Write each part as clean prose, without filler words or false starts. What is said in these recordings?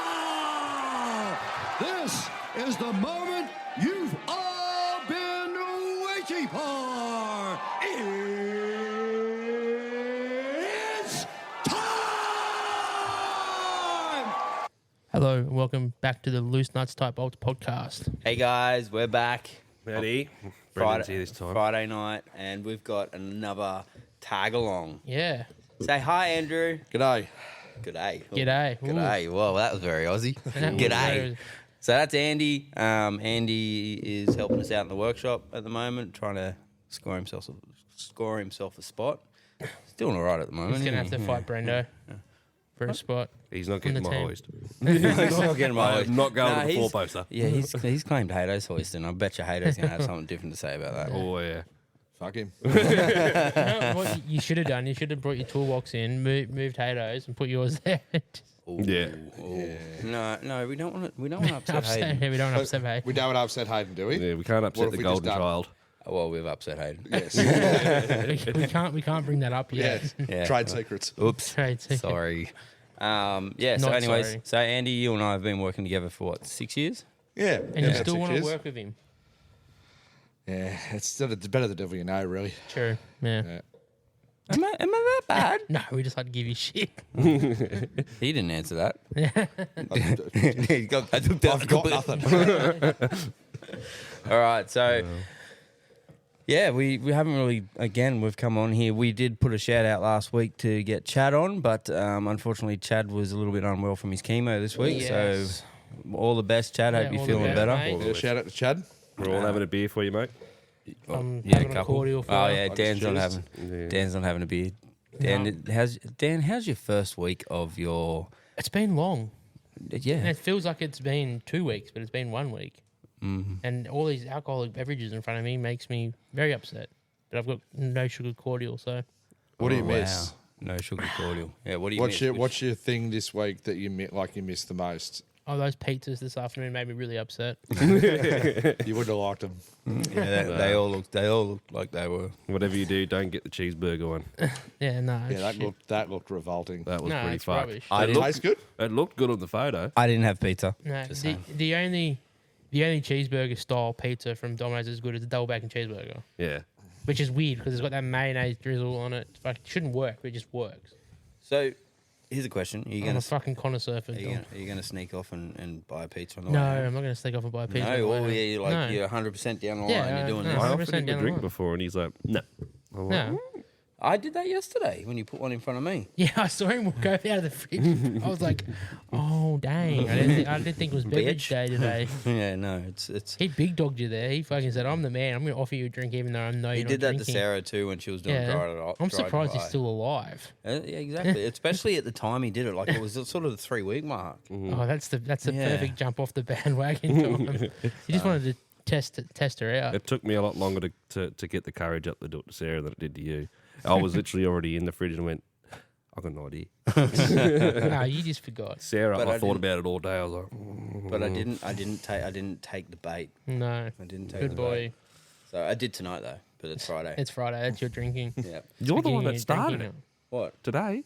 Now, this is the moment you've all been waiting for. It's time! Hello, and welcome back to the Loose Nuts Type Bolts podcast. Hey guys, we're back. Howdy. Brendan's here this time. Friday night, and we've got another tag along. Yeah. Say hi, Andrew. G'day. G'day. G'day. Ooh. G'day. Whoa, that was very Aussie. That was G'day. very- So that's Andy. Andy is helping us out in the workshop at the moment, trying to score himself a spot. He's doing all right at the moment. He's going to have isn't to he? fight Brendo for a spot. He's not On getting the my team. hoist. He's not getting my I'm not going to the he's- four-poster. Yeah, he's claimed Hato's hoist, and I bet you Hato's going to have something different to say about that. Oh, yeah. Fuck him. You know what you should have done? You should have brought your toolbox in, moved Hato's, and put yours there. Ooh, Yeah. ooh. No, we don't want to upset Hayden. Yeah, we don't upset Hayden. We don't upset Hayden, do we? Yeah, we can't What upset have the we just golden done? child. Oh, well, we've upset Hayden. Yes. we can't bring that up yet. yes. Yeah. Trade secrets. Oops. Trade secret. Sorry. Yeah. So, Not anyways, sorry. so Andy, you and I have been working together for what, 6 years? Yeah. And you still want to to work with him. Yeah, it's better the devil you know, really. True. Yeah. Yeah. Am I that bad? No, we just had to give you shit. He didn't answer that. I've He's got, got nothing. All right. So, yeah, we haven't really, again, we've come on here. We did put a shout out last week to get Chad on, but unfortunately, Chad was a little bit unwell from his chemo this week. Yes. So, all the best, Chad. Yeah, Hope you're all the feeling best, better. mate. Yeah, shout out to Chad. We're all having a beer for you, mate. I'm Yeah, having a cordial for Oh you. yeah, Dan's not cheers. having. Yeah. Dan's not having a beer. Dan, how's your first week of your? It's been long. And Yeah. it feels like it's been 2 weeks, but it's been 1 week. Mm-hmm. And all these alcoholic beverages in front of me makes me very upset. But I've got no sugar cordial, so What do you miss? Wow. No sugar cordial. Yeah. What do you What's miss? your What's your thing this week that you missed the most? those pizzas this afternoon made me really upset. You would have liked them. Yeah, they all looked like they were. Whatever you do, don't get the cheeseburger one. Yeah, no. Yeah, shit. that looked revolting. That was No, pretty it's fucked. rubbish. I It didn't. tastes good. It looked good on the photo. I didn't have pizza. No, Just the, saying. the only cheeseburger style pizza from Domino's is good as a double bacon cheeseburger, Yeah. which is weird because it's got that mayonnaise drizzle on it. It shouldn't work, but it just works. So, here's a question: Are you I'm gonna a fucking connoisseur for are you gonna sneak off and buy a pizza on the No, way? I'm not going to sneak off and buy a pizza. No, on the way you're home. like No. you're 100% down the line. Yeah, You're doing no. this. I 100% offered him down a the drink line. before, and he's like, no. I'm like, No. I did that yesterday when you put one in front of me. Yeah, I saw him walk out of the fridge. I was like, oh, dang. I didn't think it was beverage Bitch. day today. Yeah, no, it's. He big dogged you there. He fucking said, I'm the man. I'm going to offer you a drink even though I know He you're did not that drinking. to Sarah too when she was doing Yeah. Dry I'm surprised he's still alive. Yeah, exactly. Especially at the time he did it, like it was sort of the 3-week mark. Oh, that's the Yeah. perfect jump off the bandwagon time. He just wanted to test her out. It took me a lot longer to get the courage up to do it to Sarah than it did to you. I was literally already in the fridge and went, I've got no idea. No, you just forgot. Sarah, But I I thought didn't- about it all day. I was like, But I didn't take the bait. No. I didn't take Good the boy. bait. So I did tonight though, but it's Friday. It's Friday. That's your drinking. yeah. you're the one Beginning that of started drinking it. What? Today?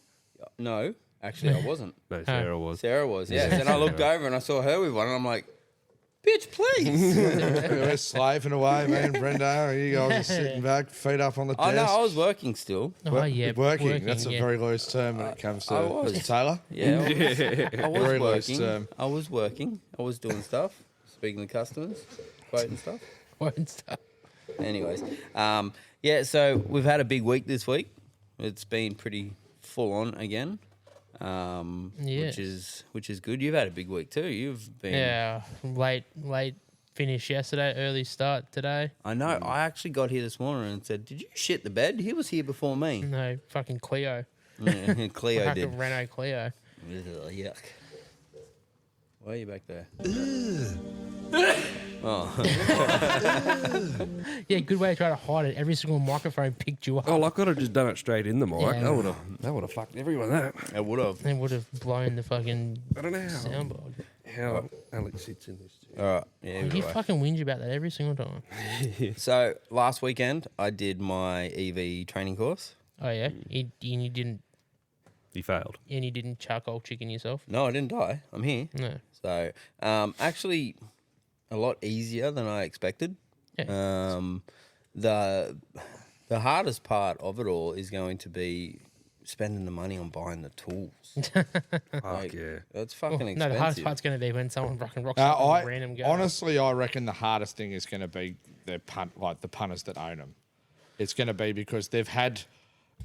No, actually I wasn't. No, Sarah was. Sarah was. Yes. And I looked over and I saw her with one, and I'm like, bitch, please. We're slaving away, me and Brenda. You guys are sitting back, feet up on the desk. I know. I was working still. Oh, yeah. Working. That's a yeah. very loose term when it comes I to was. was it Taylor. Yeah. I was Very loose working. term. I was working. I was doing stuff, speaking to customers, quoting stuff. And stuff. Anyways, yeah. So we've had a big week this week. It's been pretty full on again, Yes. which is good. You've had a big week too. You've been. Yeah, late finish yesterday, early start today. I know. I actually got here this morning and said, "Did you shit the bed?" He was here before me. No, fucking Clio. Yeah, Cleo Fucking did. Renault Clio. Ugh, yuck. Why are you back there? Oh, Yeah, good way to try to hide it. Every single microphone picked you up. Oh, I could have just done it straight in the mic. Yeah. That would have fucked everyone that. I would have. It would have blown the fucking I don't know soundboard. how Alex sits in this. All right. Yeah. You Anyway. fucking whinge about that every single time. So last weekend I did my EV training course. Oh yeah, you didn't He failed. And you didn't charcoal chicken yourself? No, I didn't die. I'm here. No. So, actually, a lot easier than I expected. Yeah. The hardest part of it all is going to be spending the money on buying the tools. Fuck yeah. That's fucking No, expensive. the hardest part's going to be when someone fucking rocks Uh, up on I a random go. honestly, I reckon the hardest thing is going to be the punters that own them. It's going to be because they've had,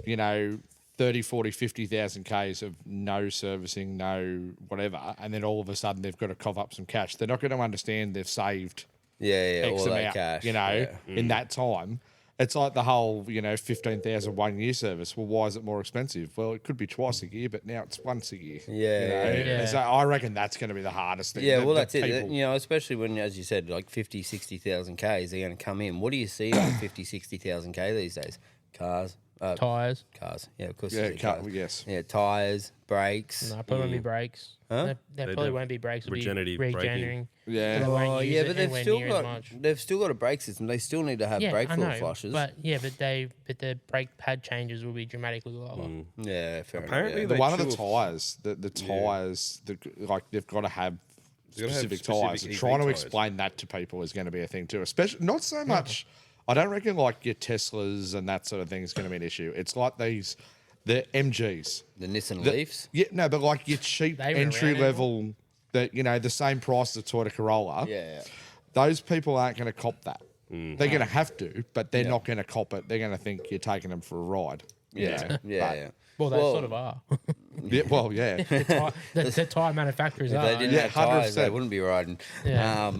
30, 40, 50,000 Ks of no servicing, no whatever, and then all of a sudden they've got to cough up some cash. They're not going to understand they've saved Yeah, X all that amount, cash. in that time. It's like the whole, 15,000 1 year service. Well, why is it more expensive? Well, it could be twice a year, but now it's once a year. Yeah. Yeah. So I reckon that's going to be the hardest thing. Yeah, that- well, that that's it. people- Especially when, as you said, like 50, 60,000 Ks, they're going to come in. What do you see on 50, 60,000 K these days? Cars. Tyres. Cars. Yeah, of course. Yeah, you see cars. yes. Yeah, tyres, brakes. No, probably won't be brakes. Huh? There They probably do won't be brakes. It'll regenerative be braking. regenerating. Yeah. They won't Oh, use yeah, it but they've anywhere still near as much. got a brake system. They still need to have brake I fluid know, flushes. but the brake pad changes will be dramatically lower. yeah, fair Apparently enough. The They one of the chew tyres, the tyres, they've got to have gotta have specific specific tyres. EV And trying to tyres. explain that to people is going to be a thing too. Especially not so much. I don't reckon like your Teslas and that sort of thing is going to be an issue. It's like the MGs. The Nissan The- Leafs. Yeah, no, but like your cheap They were entry around level, the same price as a Toyota Corolla. Yeah. Those people aren't going to cop that. Mm. They're going to have to, but they're not going to cop it. They're going to think you're taking them for a ride. you Yeah, know? yeah, But- yeah. Well, they sort of are. Yeah, well, yeah. the tyre manufacturers If are. they didn't Yeah, have tyres, they 100%. wouldn't be riding. Yeah.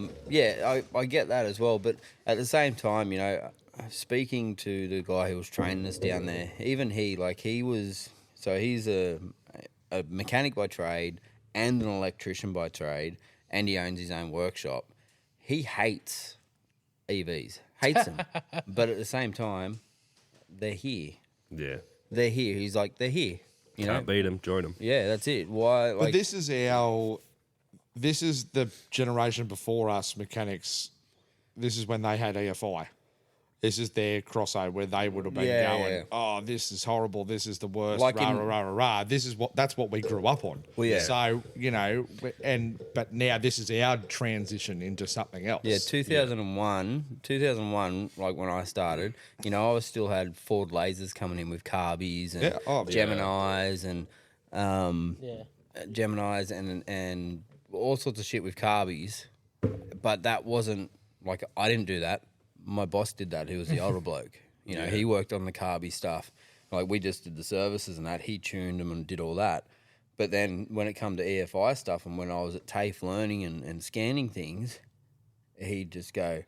I get that as well. But at the same time, speaking to the guy who was training us down there, even he's a mechanic by trade and an electrician by trade, and he owns his own workshop. He hates EVs, hates them. But at the same time, they're here. Yeah. They're here. He's like, they're here. You know? Can't beat them, join them. Yeah, that's it. Why? But Like, this is the generation before us mechanics. This is when they had EFI. This is their crossover where they would have been Yeah, going, yeah. oh, this is horrible. This is the worst. Like Rah, in- rah, rah, rah, rah. That's what we grew up on. Well, yeah. So, but now this is our transition into something else. Yeah, 2001, like when I started, I still had Ford Lasers coming in with Carbies and Yeah, oh, yeah. Geminis and Yeah. Geminis and all sorts of shit with Carbies. But that wasn't like I didn't do that. My boss did that. He was the older bloke. He worked on the Carby stuff. Like we just did the services and that. He tuned them and did all that. But then when it come to EFI stuff and when I was at TAFE learning and scanning things, he'd just go,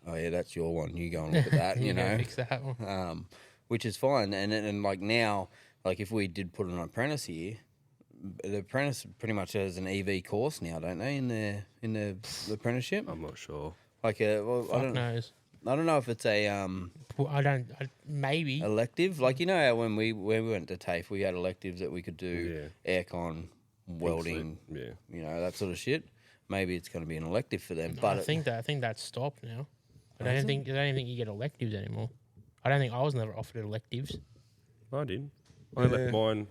oh yeah, that's your one. You go and look at that, You gotta fix that one. which is fine. And like now, like if we did put an apprentice here, the apprentice pretty much has an EV course now, don't they? In the apprenticeship, I'm not sure. like I Fuck don't knows. know if it's a Maybe. elective. Like how when we went to TAFE, we had electives that we could do aircon, welding, Yeah. that sort of shit. Maybe it's going to be an elective for them. But I think that's stopped now. I don't think you get electives anymore. I was never offered electives. I did. I left mine.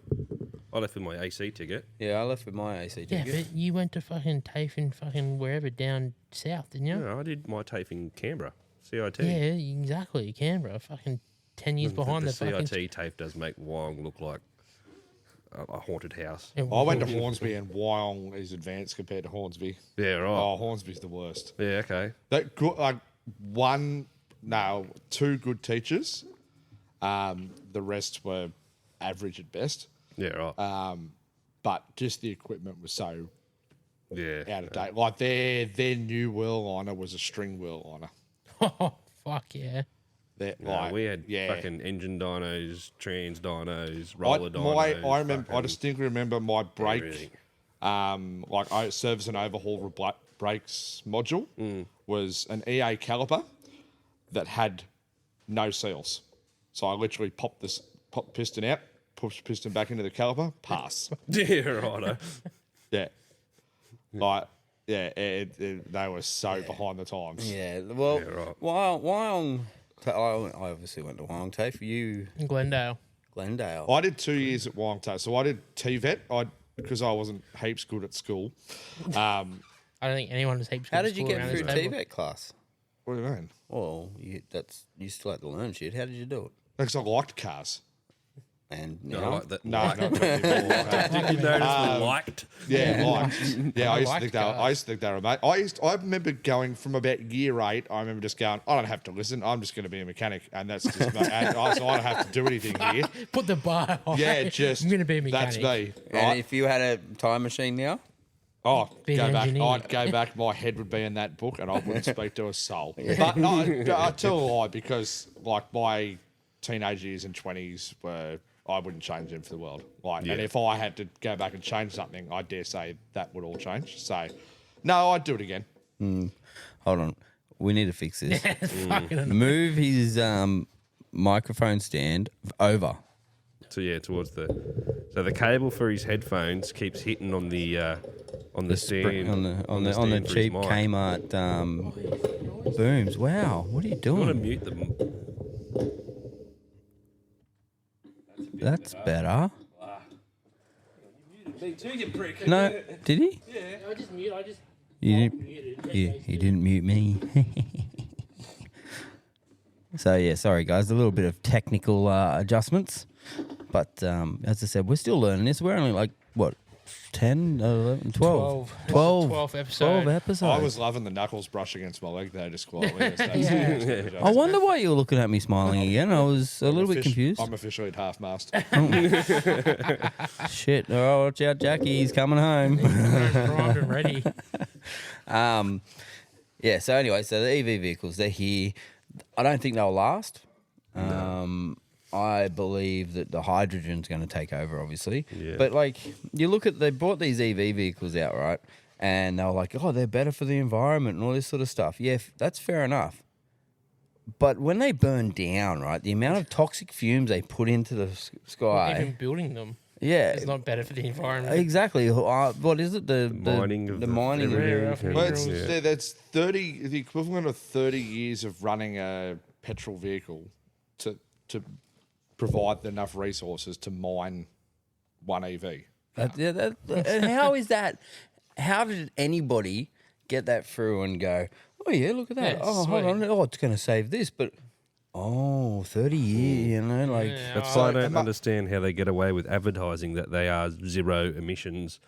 I left with my AC ticket. yeah, I left with my AC Yeah, ticket. but you went to fucking TAFE and fucking wherever down south, didn't you? Yeah, I did my TAFE in Canberra, CIT. Yeah, exactly. Canberra, fucking 10 years behind the fucking. CIT TAFE does make Wyong look like a haunted house. I went to Hornsby and Wyong is advanced compared to Hornsby. Yeah, right. Oh, Hornsby's the worst. Yeah, okay. That good, two good teachers. The rest were average at best. Yeah, right. But just the equipment was so yeah. out of date. Like their new wheel liner was a string wheel liner. Oh, fuck yeah. No, we had fucking engine dynos, trans dynos, roller dynos. I distinctly remember my brake, everything. service and overhaul brakes module Mm. was an EA caliper that had no seals. So I literally pop piston out, push piston back into the caliper, pass. Yeah, righto. Yeah. They were so behind the times. Yeah, well, Yeah, right. Wyong. I obviously went to Wyong TAFE. You Glendale. Glendale. I did 2 years at Wellington. So I did TVET because I wasn't heaps good at school. I don't think anyone is heaps. How good did you at get school through around this table. TVET class? What do you mean? Well, you still had to learn shit. How did you do it? Because I liked cars. And No, now, like that. No, not really anymore. Did you notice the liked? Yeah, liked. Yeah, I used to liked think they were. I used to think they were mate. I remember going from about year 8. I remember just going, I don't have to listen. I'm just going to be a mechanic, and that's just. So I don't have to do anything here. Put the bar on. Yeah, just. I'm going to be a mechanic. That's me. and Right? if you had a time machine now, Oh, Be go an back. engineer. I'd go back. My head would be in that book, and I wouldn't speak to a soul. But no, I tell a lie because, like, my teenage years and 20s were. I wouldn't change them for the world. Like, and if I had to go back and change something, I dare say that would all change. So, no, I'd do it again. hold on, we need to fix this. It's fucking annoying. Move his microphone stand over. So yeah, towards the. So the cable for his headphones keeps hitting on the stand on the stand for his cheap mic. Kmart booms. Wow, what are you You want to doing? mute them? That's better. No, did he? I just mute. I just. You didn't. You didn't mute me. So yeah, sorry guys, a little bit of technical adjustments, but as I said, we're still learning this. We're only like what 10, 11, 12. 12 episode. 12 episodes. I was loving the knuckles brush against my leg there, just quietly. I wonder why you were looking at me smiling again. I was a little bit confused. I'm officially at half mast. Shit. Oh, watch out, Jackie. He's coming home. Primed and ready. Yeah, so anyway, so the EV vehicles, they're here. I don't think they'll last. I believe that the hydrogen's going to take over, obviously. Yeah. But, like, you look at, they brought these EV vehicles out, right? And they were like, oh, they're better for the environment and all this sort of stuff. Yeah, that's fair enough. But when they burn down, right, the amount of toxic fumes they put into the sky. Even building them Yeah. is not better for the environment. Exactly. What is it? The Mining of the the mining. rare of earth the- Well, it's, Yeah. that's 30, the equivalent of 30 years of running a petrol vehicle to provide enough resources to mine one EV. And how is that? How did anybody get that through and go, oh, yeah, look at that. Yeah, Oh, hold sweet. on. Oh, it's going to save this. But, 30 years, you know, like, Yeah, That's oh, why I don't understand how they get away with advertising that they are zero emissions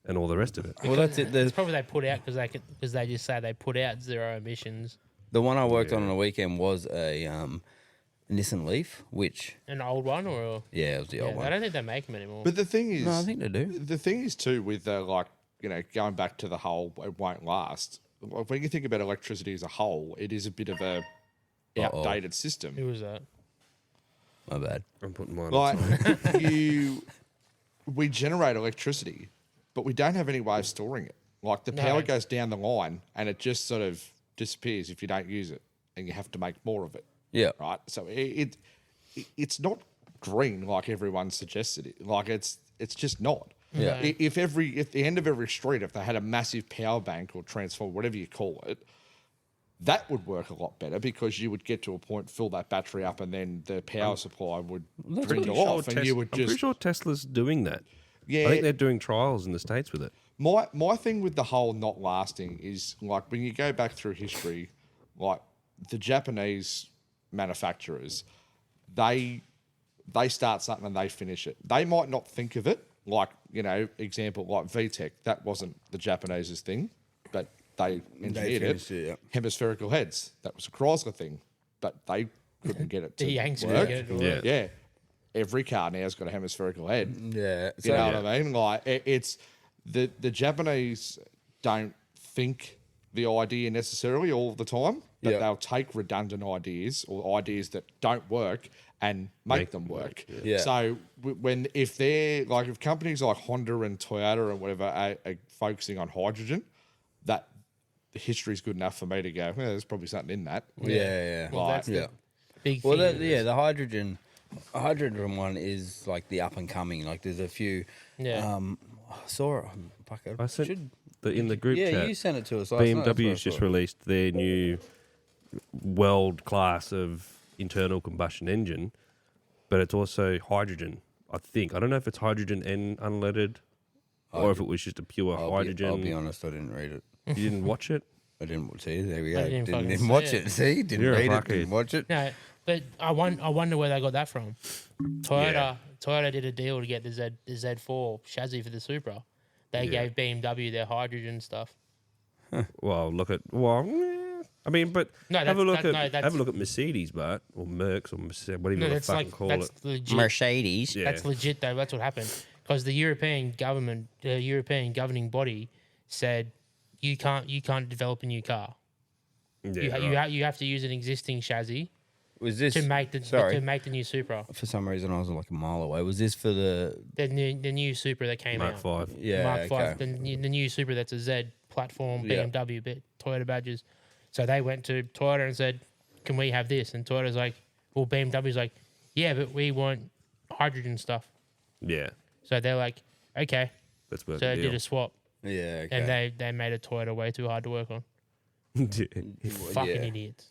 and all the rest of it. well, that's it. it's probably they put out because they just say they put out zero emissions. The one I worked on the weekend was a Nissan Leaf, which, An old one or yeah, it was the yeah, old I one. don't think they make them anymore. But the thing is, No, I think they do. the thing is too with like going back to the whole it won't last. When you think about electricity as a whole, it is a bit of a outdated system. Who was that? My bad. I'm putting mine Like outside. we generate electricity, but we don't have any way of storing it. Like the power No. goes down the line and it just sort of disappears if you don't use it, and you have to make more of it. Yeah. Right. So it's not green like everyone suggested it. Like it's just not. Yeah. If the end of every street, if they had a massive power bank or transformer, whatever you call it, that would work a lot better because you would get to a point, fill that battery up, and then the power supply would dwindle off, and you would I'm pretty just sure Tesla's doing that. yeah. I think they're doing trials in the States with it. My thing with the whole not lasting is like when you go back through history, like the Japanese manufacturers, they start something and they finish it. They might not think of it, like, example like VTEC, that wasn't the Japanese's thing, but they engineered finished it. it, yeah. Hemispherical heads, that was a Chrysler thing, but they couldn't get it to The Yanks work. couldn't get it to Yeah. work. Yeah. Every car now's got a hemispherical head. Yeah. You know what I mean? Like it's the Japanese don't think the idea necessarily all the time, but Yeah. they'll take redundant ideas or ideas that don't work and make them work. Yeah. So if companies like Honda and Toyota and whatever are focusing on hydrogen, that the history's good enough for me to go, well, there's probably something in that. Yeah. Well, that's yeah. Big Well, thing. the hydrogen one is like the up and coming. Like there's a few. Yeah. I saw it. Fuck, I sent should- in the group yeah, chat. you sent it to us last night. That's what I BMW's just saw. released their new world class of internal combustion engine, but it's also hydrogen. I think I don't know if it's hydrogen and unleaded, or if it was just a pure hydrogen. I'll be honest, I didn't read it. You didn't watch it? I didn't see. There we go. I didn't Didn't fucking even see watch it. it. See, didn't You're a read it. fuckhead. Didn't watch it. No, but I wonder where they got that from. Toyota did a deal to get the Z4 chassis for the Supra. They gave BMW their hydrogen stuff. Well, I mean, but No, have a look that's- at have a look at Mercedes, but or Mercs or Mercedes, whatever No, you want that's to fucking like call that's it. legit. Mercedes. Yeah. That's legit though. That's what happened because the European government, the European governing body, said you can't develop a new car. Yeah, You have to use an existing chassis Was this to make the Sorry. to make the new Supra. For some reason, I was like a mile away. Was this for the? The new Supra that came Mark out. 5. Yeah. Mark okay. 5, the new Supra that's a Z platform, Yeah. BMW, bit Toyota badges. So they went to Toyota and said, "Can we have this?" And Toyota's like, "Well, BMW's like, yeah, but we want hydrogen stuff." Yeah, So they're like, "Okay." that's worth So the they deal. did a swap, Yeah. Okay. and they made a Toyota way too hard to work on. Fucking yeah. idiots.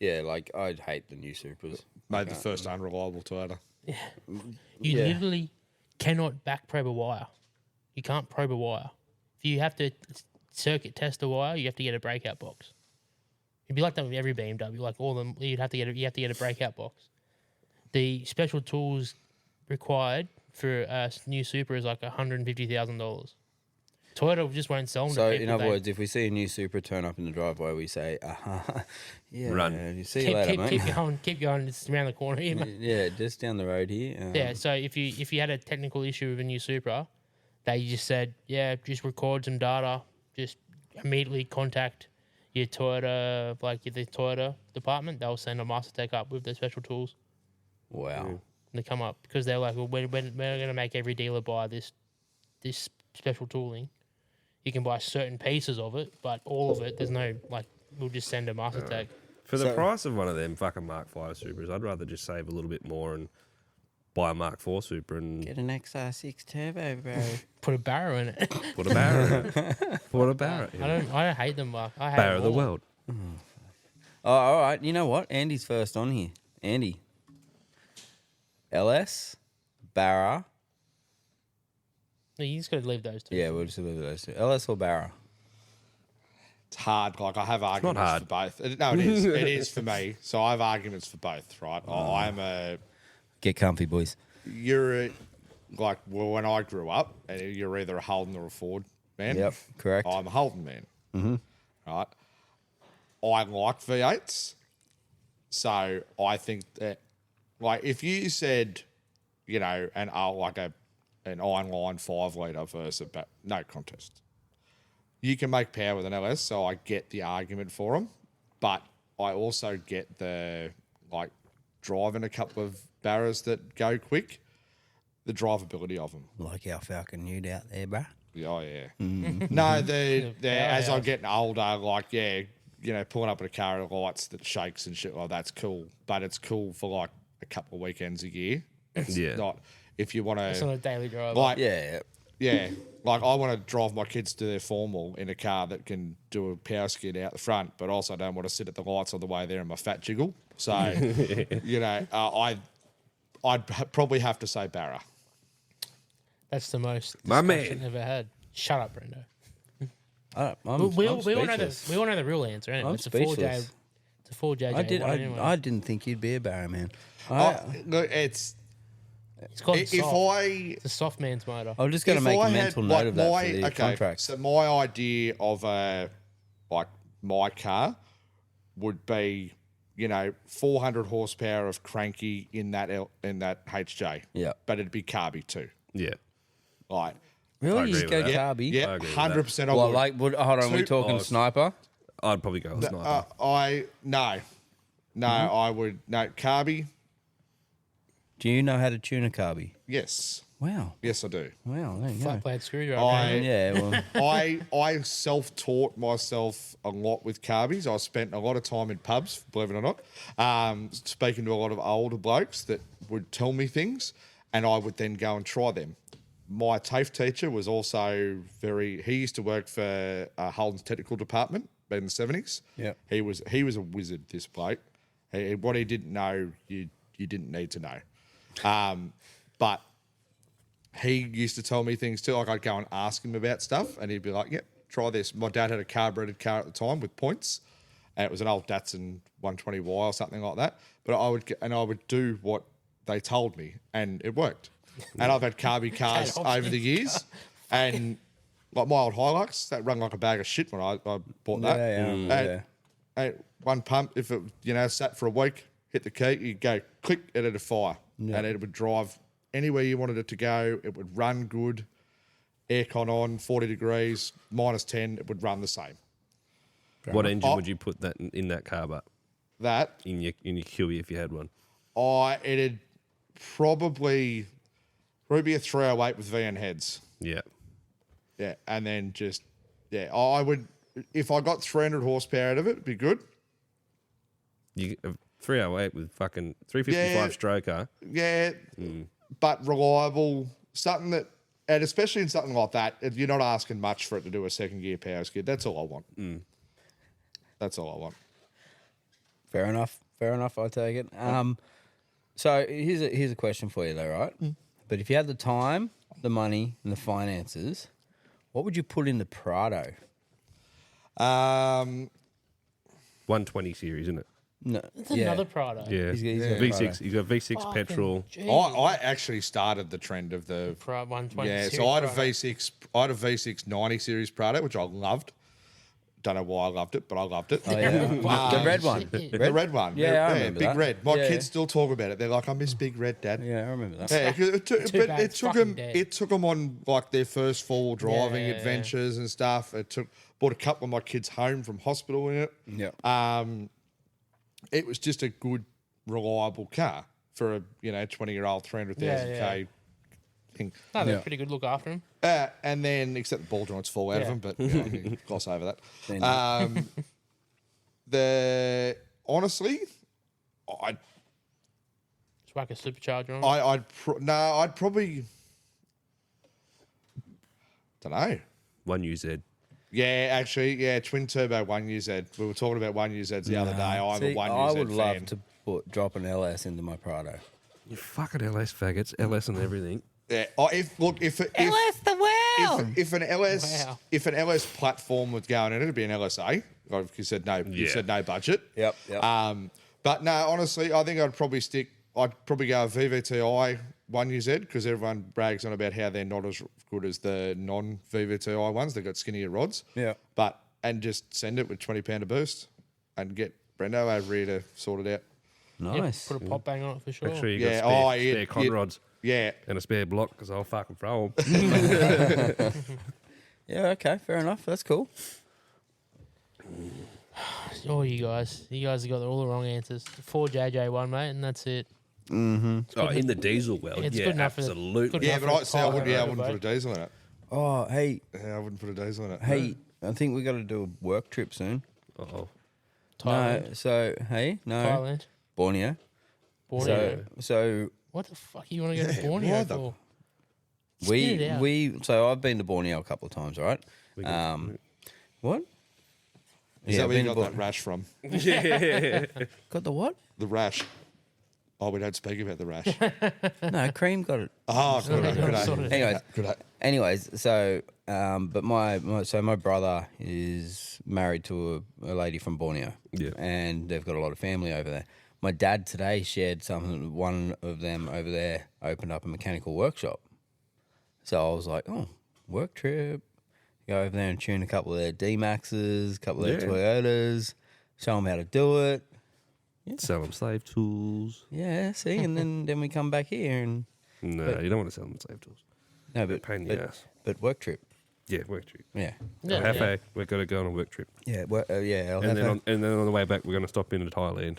Yeah, like I'd hate the new Supras. Made the first unreliable Toyota. You Yeah. literally cannot back probe a wire. You can't probe a wire. If you have to circuit test a wire, you have to get a breakout box. It'd be like that with every BMW. Like all of them, you have to get a breakout box. The special tools required for a new Supra is like $150,000. Toyota just won't sell them. So, to people. in other words, if we see a new Supra turn up in the driveway, we say, yeah, Run. You see you later, mate. keep going. It's around the corner here, mate. Yeah, just down the road here. Yeah, so if you had a technical issue with a new Supra, they just said, yeah, just record some data, just immediately contact your Toyota, like the Toyota department. They'll send a master tech up with their special tools Wow. and they come up because they're like, well, we're going to make every dealer buy this special tooling. You can buy certain pieces of it, but all of it, there's no like. We'll just send a master tech. For the So- price of one of them fucking Mark 5 Supras, I'd rather just save a little bit more and buy a Mark 4 Supra and Get an XR6 turbo, bro. Put a barrow in it. put a barrow in it. Put a barrow in I it. don't hate them, Mark. I hate Barrow of them the all. world. Oh, all right. You know what? Andy's first on here. Andy. LS, Barra. No, you just got to leave those two. Yeah, we'll just leave those two. LS or Barra? It's hard. Like I have arguments hard. for both. No, it is. It is for me. So I have arguments for both. Right. I'm a. Get comfy, boys. You're a, like when I grew up, you're either a Holden or a Ford man. Yep, correct. I'm a Holden man. Mm-hmm. Right. I like V8s, so I think that, like, if you said, you know, an iron line 5 litre versus no contest. You can make power with an LS, so I get the argument for them, but I also get the like driving a couple of barras that go quick, the drivability of them. Like our Falcon Nude out there, bro. Oh yeah. No, the as I'm Powerhouse. getting older, like you know, pulling up in a car at lights that shakes and shit. Like that's cool, but it's cool for like a couple of weekends a year. It's Yeah. not if you want It's not to a daily drive. like Yeah. yeah. Like I want to drive my kids to their formal in a car that can do a power skid out the front, but also don't want to sit at the lights on the way there in my fat jiggle. So you know, I'd probably have to say Barra. That's the most My discussion man. ever had. Shut up, Brendo. We We all know the real answer. Anyway. I'm It's a 4J. speechless. It's a 4JJ. I didn't think you'd be a Barra man. Look, it's It's called if soft. I It's a soft man's motor. I'm just going to if make I a had, mental like, note of that for the contract. So my idea of like my car would be, you know, 400 horsepower of cranky in that HJ. Yeah. But it'd be carby too. Yeah. Like Really? I You just agree go with that. carby? I yeah, agree with that. 100% I Well, would. like, hold on, we Two- talking sniper? I'd probably go with sniper. No, I would no carby. Do you know how to tune a carby? Yes, Wow. yes, I do. Wow, there you go. Flat blade screwdriver. Yeah, well, I self-taught myself a lot with carbies. I spent a lot of time in pubs, believe it or not, speaking to a lot of older blokes that would tell me things, and I would then go and try them. My TAFE teacher was also he used to work for Holden's technical department back in the 70s. Yep. He was a wizard, this bloke. What he didn't know, you didn't need to know. But he used to tell me things too. Like I'd go and ask him about stuff, and he'd be like, "Yep, try this." My dad had a carbureted car at the time with points, and it was an old Datsun 120Y or something like that. But I would do what they told me, and it worked. And I've had carby cars over the years, and like my old Hilux that run like a bag of shit when I bought that. And one pump, if it sat for a week, hit the key, you go click, it'd fire, and it would drive anywhere you wanted it to go. It would run good, aircon on, 40 degrees, -10, it would run the same. What engine would you put that in that carb up? That In your Huey if you had one? it'd probably be a 308 with VN heads. Yeah. Yeah, and then I would, if I got 300 horsepower out of it, it'd be good. You 308 with fucking 355 stroker. Yeah, but reliable, something that, and especially in something like that, if you're not asking much for it to do a second gear power skid. That's all I want. That's all I want. Fair enough. I take it. So here's a question for you, though, right? But if you had the time, the money, and the finances, what would you put in the Prado? 120 series, isn't it? No, It's another Prado. Yeah. He's got V6. Prado. He's got V6 Fucking petrol. Jesus. I actually started the trend of the 120 yeah. series So I had a Prado. V6 90 series Prado, which I loved. Don't know why I loved it, but I loved it. Oh, yeah. The red one. shit. The red one. Yeah, I remember Big that. Red. My Yeah, kids yeah. still talk about it. They're like, I miss Big Red, Dad. Yeah, I remember that. Yeah, 'cause it took, Too but bad it it's took fucking them. dead. It took them on like their first full driving Yeah. adventures and stuff. Brought a couple of my kids home from hospital in it. Yeah. It was just a good, reliable car for a 20-year-old 300,000 k thing. No, they're Yeah. pretty good. Look after him. And then except the ball joints fall out of Yeah. them, but you can gloss over that. They know. Honestly, I'd Just whack a supercharger on. I'd probably don't know. 1UZ. Yeah, actually, yeah, twin turbo 1UZ. We were talking about 1UZs the other day. I'm See, a 1UZ I would fan. love to drop an LS into my Prado. You fucking LS faggots. LS and everything. Yeah, if LS the well. if an LS Wow. if an LS platform was going in, it'd be an LSA. Like you said no, you Yeah. said no budget. Yep. But no, honestly, I think I'd probably go VVTi 1UZ because everyone brags on about how they're not as good as the non VVTi ones. They've got skinnier rods. Yeah. And just send it with £20 a boost and get Brendo over here to sort it out. Nice. Put a pop bang on it for sure. Make sure you Yeah, got spare con rods Yeah. and a spare block because I'll fucking throw them. Yeah. Okay. Fair enough. That's cool. Oh, you guys have got all the wrong answers. 4JJ1, mate, and that's it. Oh, in the diesel well. It's Yeah, good enough for the- absolutely. good Yeah, enough but for I a wouldn't car, put a diesel in it. Oh, hey, Yeah, I wouldn't put a diesel in it. hey. I think we got to do a work trip soon. Uh-oh. Thailand. No. So hey, no. Thailand. Borneo. Borneo. So What the fuck you want to go to Borneo why the- for? we Spit it out. so I've been to Borneo a couple of times, right? What? Is Yeah, that where you been got to that rash from? Got the what? The rash. Oh, we don't speak about the rash. No, Cream got it. Oh, good. Anyways, so but my brother is married to a lady from Borneo. Yeah. And they've got a lot of family over there. My dad today shared something. One of them over there opened up a mechanical workshop. So I was like, oh, work trip. Go over there and tune a couple of their D-Maxes, a couple of their Toyotas, show them how to do it. Sell them slave tools. Yeah, see, and then we come back here and No, you don't want to sell them slave tools. no, but Pain in the ass. but work trip. Yeah, work trip. Yeah, Yeah, Hafe, we're going to go on a work trip. yeah, yeah. I'll And have then on the way back, we're going to stop into Thailand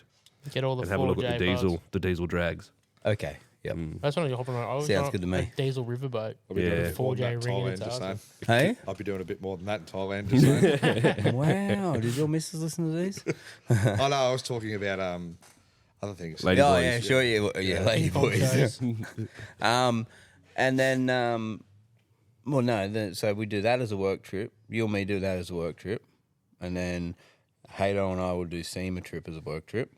Get all the and have a look at 4J the diesel drags. Okay. Yep. I just want to hop on. I was Sounds on good to a me. diesel riverboat. I'll be doing Yeah. a bit more than 4J that in ring in Thailand, its just saying. arse. Hey. I'll be doing a bit more than that in Thailand, just saying. Wow. Did your missus listen to these? Oh, no, I was talking about other things. Lady Oh boys. yeah, sure. Yeah, lady boys. And then well, no. So we do that as a work trip. You and me do that as a work trip, and then Hato and I will do SEMA trip as a work trip.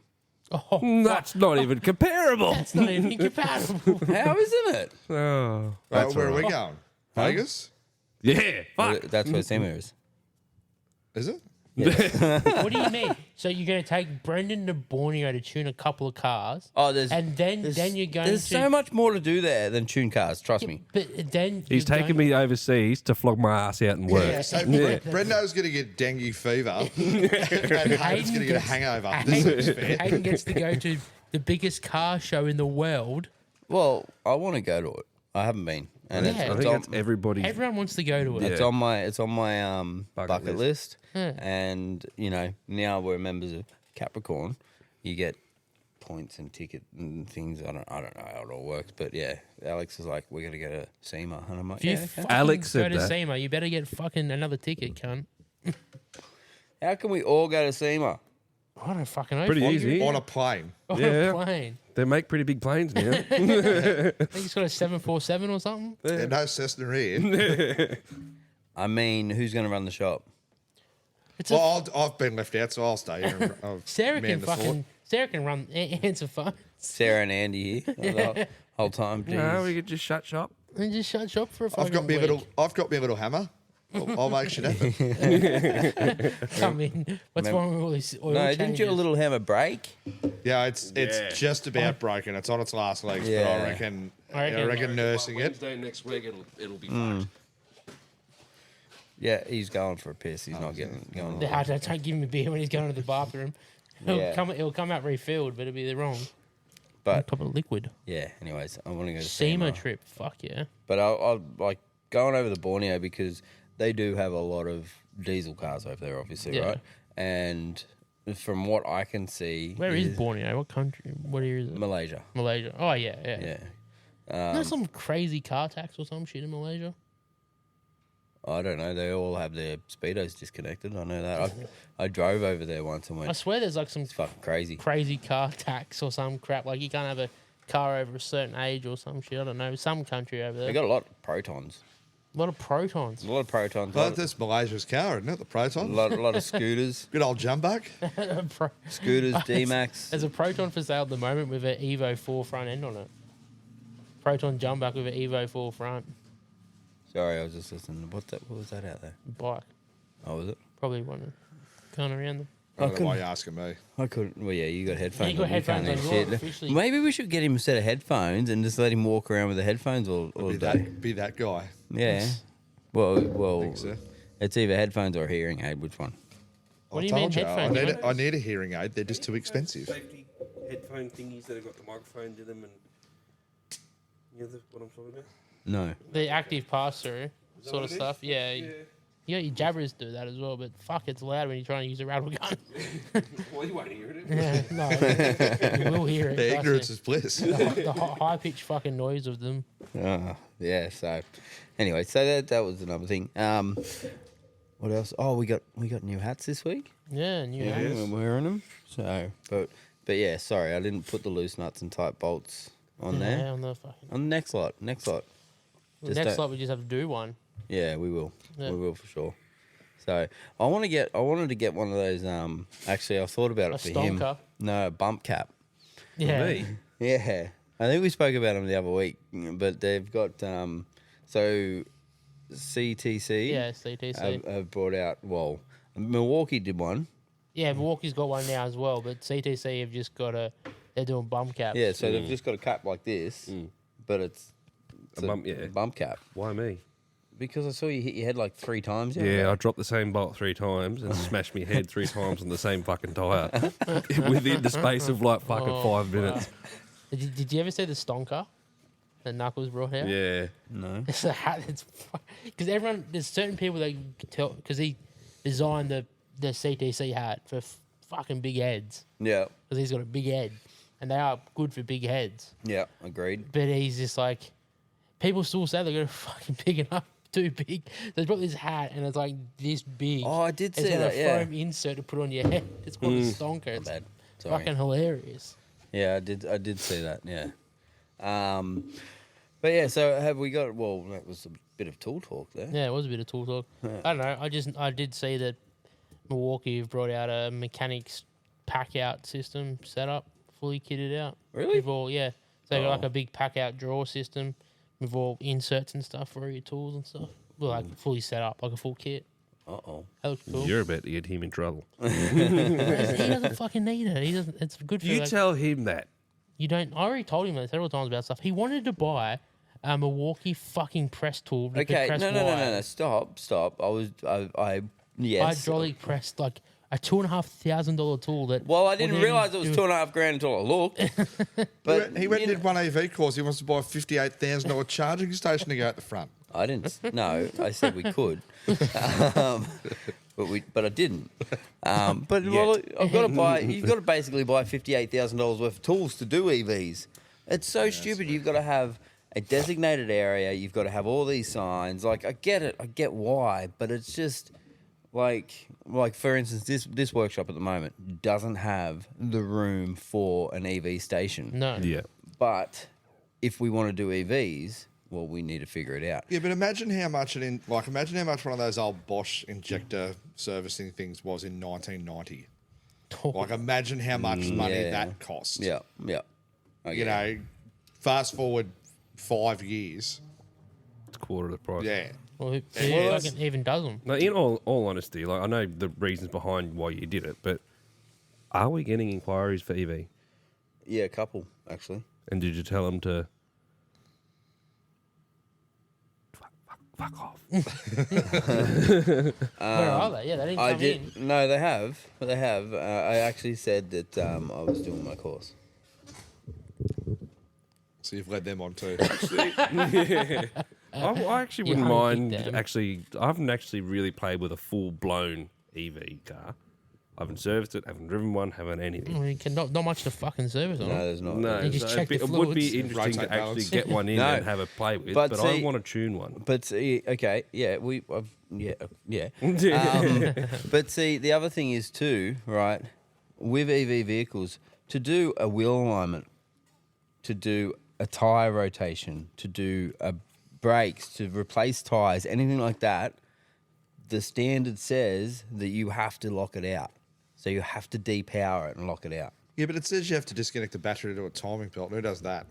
Oh, That's not even comparable. it's not even compatible. How isn't it? Oh, Right, where are we going? Vegas? yeah. Fuck. That's where SEMA is. Is it? What do you mean? So you're going to take Brendan to Borneo to tune a couple of cars, Oh, there's and then there's- you're going There's to. so much more to do there than tune cars. Trust me. But then He's you're taking going- me overseas to flog my ass out and work. Yeah, so Brendo's going to get dengue fever and Hayden's going to get a hangover. This is fair. Hayden gets to go to the biggest car show in the world. Well, I want to go to it. I haven't been, and Yeah. it's, I it's, think on, that's everybody. Everyone wants to go to it. Yeah. it's on my bucket list. Yeah. And now we're members of Capricorn. You get points and ticket and things. I don't know how it all works, but yeah, Alex is like, we're gonna go to SEMA, and I'm like, If you yeah, okay. fucking Alex go said to that. SEMA, you better get fucking another ticket, cunt. How can we all go to SEMA? I don't fucking know. Pretty Fuck easy. On a plane. On Yeah. a plane. They make pretty big planes now. I think it's got a 747 or something. There's no Cessna here. I mean, who's gonna run the shop? It's a, Well, I've been left out, so I'll stay here. And, I'll Sarah man can the fort. fucking Sarah can run answer phone Sarah and Andy here the whole time. no, Jeez. we could just shut shop. and just shut shop for a fucking I've got me a week. little hammer. I'll make shit happen. Come in. What's wrong with all this oil No, changes? didn't your little hammer break? Yeah, it's just about broken. It's on its last legs, Yeah. but I reckon nursing it. Wednesday next week, it'll be Mm. Yeah, he's going for a piss. He's not getting going. Don't give him a beer when he's going to the bathroom. It'll, Yeah. it'll come out refilled, but it'll be the wrong. But Top of liquid. yeah, anyways, I want to go to SEMA SEMA. trip. Fuck yeah. But I'll like going over to Borneo because they do have a lot of diesel cars over there, obviously, Yeah. right? And from what I can see, Where is Borneo? What country? What area is it? Malaysia? Malaysia. Oh, yeah, yeah. Yeah, There's some crazy car tax or some shit in Malaysia. I don't know. They all have their speedos disconnected. I know that. I drove over there once and I went, swear there's like some it's fucking crazy. crazy car tax or some crap. Like you can't have a car over a certain age or some shit. I don't know. Some country over there. They got a lot of protons. a lot of protons. A lot of protons. A Well, lot, that's Malaysia's car, isn't it? The Proton. lot of scooters. Good old jumbuck. Pro- Scooters, D-Max. There's a Proton for sale at the moment with an Evo 4 front end on it. Proton jump back with an Evo 4 front Sorry, I was just listening. What was that out there? bike. Oh, was it? Probably one going around them. I don't know why you're asking me. I couldn't. Well, yeah, you got headphones. you got on, you can't headphones hear on, shit. you're officially- Maybe we should get him a set of headphones and just let him walk around with the headphones all Be day. that guy. Yeah. Well, Think so. it's either headphones or a hearing aid. Which one? What I do you mean told you, headphones? I need a hearing aid. They're just too expensive. Safety headphone thingies that have got the microphone to them, and you know what I'm talking about. No. The active pass through that sort what of it is? stuff. Yeah. You got your jabbers do that as well, but fuck, it's loud when you're trying to use a rattle gun. Well, you won't hear it. Yeah, no, you will hear it. The trust ignorance me. is bliss. The high pitched fucking noise of them. Yeah. So, anyway, so that was another thing. What else? Oh, we got new hats this week. Yeah, new Yeah, hats. we're wearing them. So, but yeah, sorry, I didn't put the loose nuts and tight bolts on Yeah, there. on the fucking. On the next lot. The Just next don't- lot, we just have to do one. Yeah, we will. Yeah. We will for sure. So I wanted to get one of those. Actually, I thought about A it for him. stonker? No, a bump cap. Yeah. Me? Yeah, I think we spoke about them the other week, but they've got so CTC. Yeah, CTC. Have brought out. Well, Milwaukee did one. Yeah, Milwaukee's got one now as well, but CTC have just got a. They're doing bump caps. Yeah, so they've just got a cap like this, but it's A bump, yeah. bump cap. Why me? Because I saw you hit your head like 3 times. Yeah, I dropped the same bolt 3 times and smashed my head 3 times on the same fucking tyre within the space of like fucking Oh, 5 minutes. Did you ever see the stonker that Knuckles brought out? Yeah. No. It's a hat that's because everyone there's certain people that can tell because he designed the CTC hat for fucking big heads Yeah. because he's got a big head and they are good for big heads. Yeah. Agreed. But he's just like people still say they're gonna fucking big enough. Too big. They brought this hat and it's like this big. Oh, I did It's see got that. a Yeah. foam insert to put on your head. It's called a stonker. It's Bad. Sorry. fucking hilarious. Yeah, I did see that. Yeah. But yeah, so have we got? Well, that was a bit of tool talk there. Yeah, it was a bit of tool talk. I don't know. I did see that Milwaukee have brought out a mechanics pack out system setup. fully kitted out. Really? With all, yeah. So like a big pack out drawer system with all inserts and stuff for all your tools and stuff. Well, like fully set up, like a full kit. Uh-oh. That looks cool. You're about to get him in trouble. He doesn't fucking need it. He doesn't. It's good for You like, tell him that. you don't. I already told him that several times about stuff. He wanted to buy a Milwaukee fucking press tool. That could Okay, press no, wire. stop. Yes. Hydraulic press, like a $2,500 tool that. Well, I didn't wouldn't realise it even was do- $2,500 until I looked. But He went you and did one EV course. He wants to buy a $58,000 charging station to go out the front. I didn't. No, I said we could, but I didn't. But well, I've got to buy. You've got to basically buy $58,000 worth of tools to do EVs. It's so stupid. You've got to have a designated area. You've got to have all these signs. Like I get it. I get why, but it's just like for instance, this workshop at the moment doesn't have the room for an EV station. No. Yeah. But if we want to do EVs, well, we need to figure it out. Yeah, but imagine how much imagine how much one of those old Bosch injector servicing things was in 1990. Like, imagine how much money Yeah. that cost. Yeah. Okay. You know, fast forward 5 years. It's a quarter of the price. Yeah. Well, who Well, fucking even does them? Now, in all honesty, like I know the reasons behind why you did it, but are we getting inquiries for EV? Yeah, a couple actually. And did you tell them to fuck off? Where are they? Yeah, they didn't I come did. in. No, they have. They have. I actually said that I was doing my course. So you've led them on too. I actually You wouldn't hunted mind. them. Actually, I haven't actually really played with a full blown EV car. I haven't serviced it, haven't driven one, haven't anything. I mean, not much to fucking service on No, them. there's not. No, You just so check the it would fluids. be interesting to Rotate actually balance. get one in No. and have a play with, But but I see- want to tune one. But see, okay, yeah, yeah. But see, the other thing is too, right? With EV vehicles, to do a wheel alignment, to do a tire rotation, to do brakes, to replace tires, anything like that, the standard says that you have to lock it out. So you have to depower it and lock it out. Yeah, but it says you have to disconnect the battery to a timing belt. Who does that?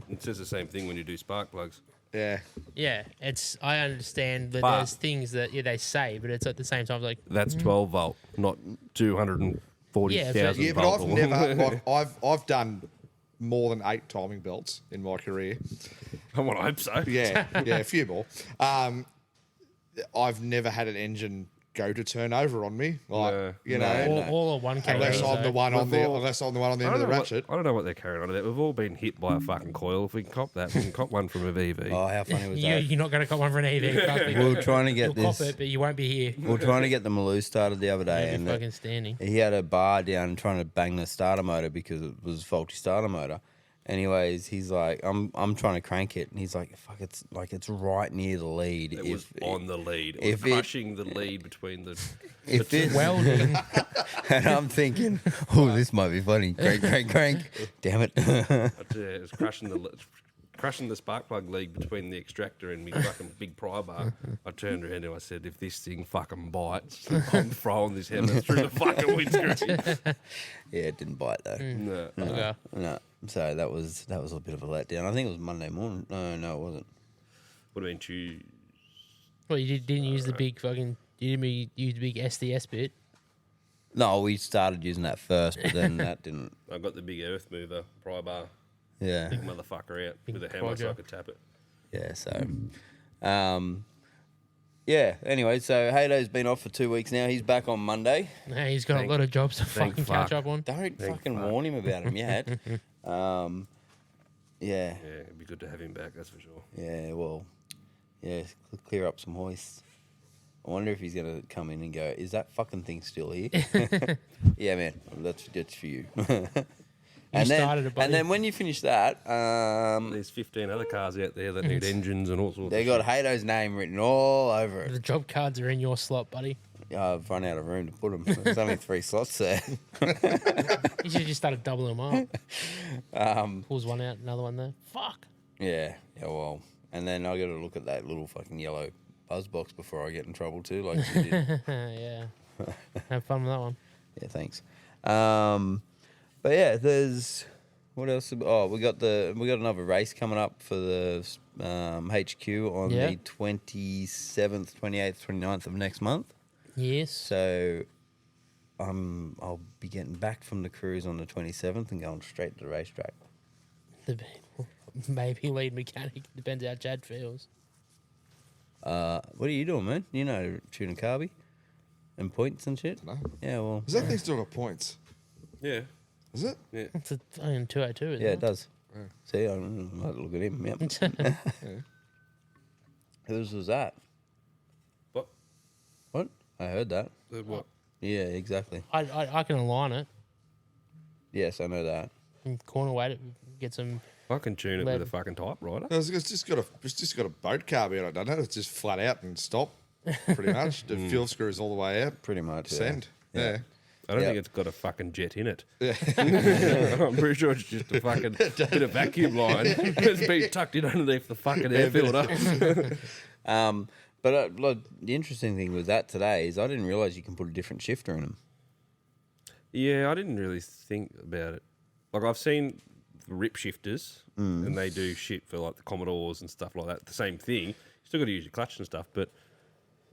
It says the same thing when you do spark plugs. Yeah. Yeah, it's. I understand that But- there's things that they say, but it's at the same time like That's 12 volt, not 240,000 Yeah, but volt. I've never. Like, I've done more than 8 timing belts in my career. I want to hope so. Yeah, a few more. I've never had an engine go to turnover on me. Like No. you know, all of one unless category. I'm the one on the We've all- unless I'm the one on the I end of don't, the know ratchet. I don't know what they're carrying on about. We've all been hit by a fucking coil. If we can cop that, we can cop one from a VV. Oh, how funny was that? You're not going to cop one for an EV. trust me. We were trying to get You'll cop this. it, but you won't be here. We were trying to get the Maloo started the other day, You'll and be fucking standing. he had a bar down trying to bang the starter motor because it was a faulty starter motor. Anyways, he's like, I'm trying to crank it, and he's like, fuck, it's right near the lead. It was on the lead. It was if it- crushing the lead between the. If it's Welding. and I'm thinking, oh, this might be funny. Crank. Damn it. It was crushing the spark plug lead between the extractor and my fucking big pry bar. I turned around and I said, if this thing fucking bites, I'm throwing this hammer through the fucking windscreen. Yeah, it didn't bite though. No. Okay. No. So that was a bit of a letdown. I think it was Monday morning. No, it wasn't. Would have been Tuesday. Well, you didn't use the big fucking. You didn't use the big SDS bit. No, we started using that first, but then that didn't. I got the big earth mover pry bar, Yeah. big motherfucker out Big with a hammer so I Quadra. could tap it. Yeah, so, yeah. Anyway, so Halo's been off for 2 weeks now. He's back on Monday. Hey, he's got Thank- a lot of jobs to thank fucking catch fuck. up on. Don't Thank fucking fuck. warn him about him yet. Yeah, Yeah, it'd be good to have him back, that's for sure. yeah. Well, yeah. Clear up some hoists. I wonder if he's gonna come in and go, "Is that fucking thing still here?" Yeah, man. That's for you. And started it, buddy. then when you finish that, There's 15 other cars out there that need engines and all sorts they of got Halo's name written all over it. The job cards are in your slot, buddy. I've run out of room to put them. There's only 3 slots there. You should have just started doubling them up. Pulls one out, another one there. Fuck. Yeah, well, and then I got to look at that little fucking yellow buzz box before I get in trouble too, like you did. Yeah. Have fun with that one. Yeah, thanks. But yeah, there's what else? Oh, we got another race coming up for the HQ on Yeah. the 27th, 28th, 29th of next month. Yes. So I'll be getting back from the cruise on the 27th and going straight to the racetrack. The maybe lead mechanic. Depends how Chad feels. What are you doing, man? You know, tuning carby and points and shit. No. Yeah, well, Is that thing still got points? Yeah. Is it? Yeah. It's only in 202, isn't yeah, it? it does. See, I might look at him. Yep. Yeah. Whose was that? What? What? I heard that. What? Yeah, exactly. I can align it Yes, I know that. and corner weight it, get some. I can tune it Lead. with a fucking typewriter. It's just got a boat carby on it, doesn't it? It's just flat out and stop, pretty much. The fuel screws all the way out. Pretty much. yeah. Send. Yeah. I don't Yeah. think it's got a fucking jet in it. I'm pretty sure it's just a fucking bit of vacuum line. It's been tucked in underneath the fucking air filter. But like, the interesting thing with that today is I didn't realize you can put a different shifter in them. Yeah, I didn't really think about it. Like I've seen rip shifters, and they do shit for like the Commodores and stuff like that. The same thing. You still got to use your clutch and stuff, but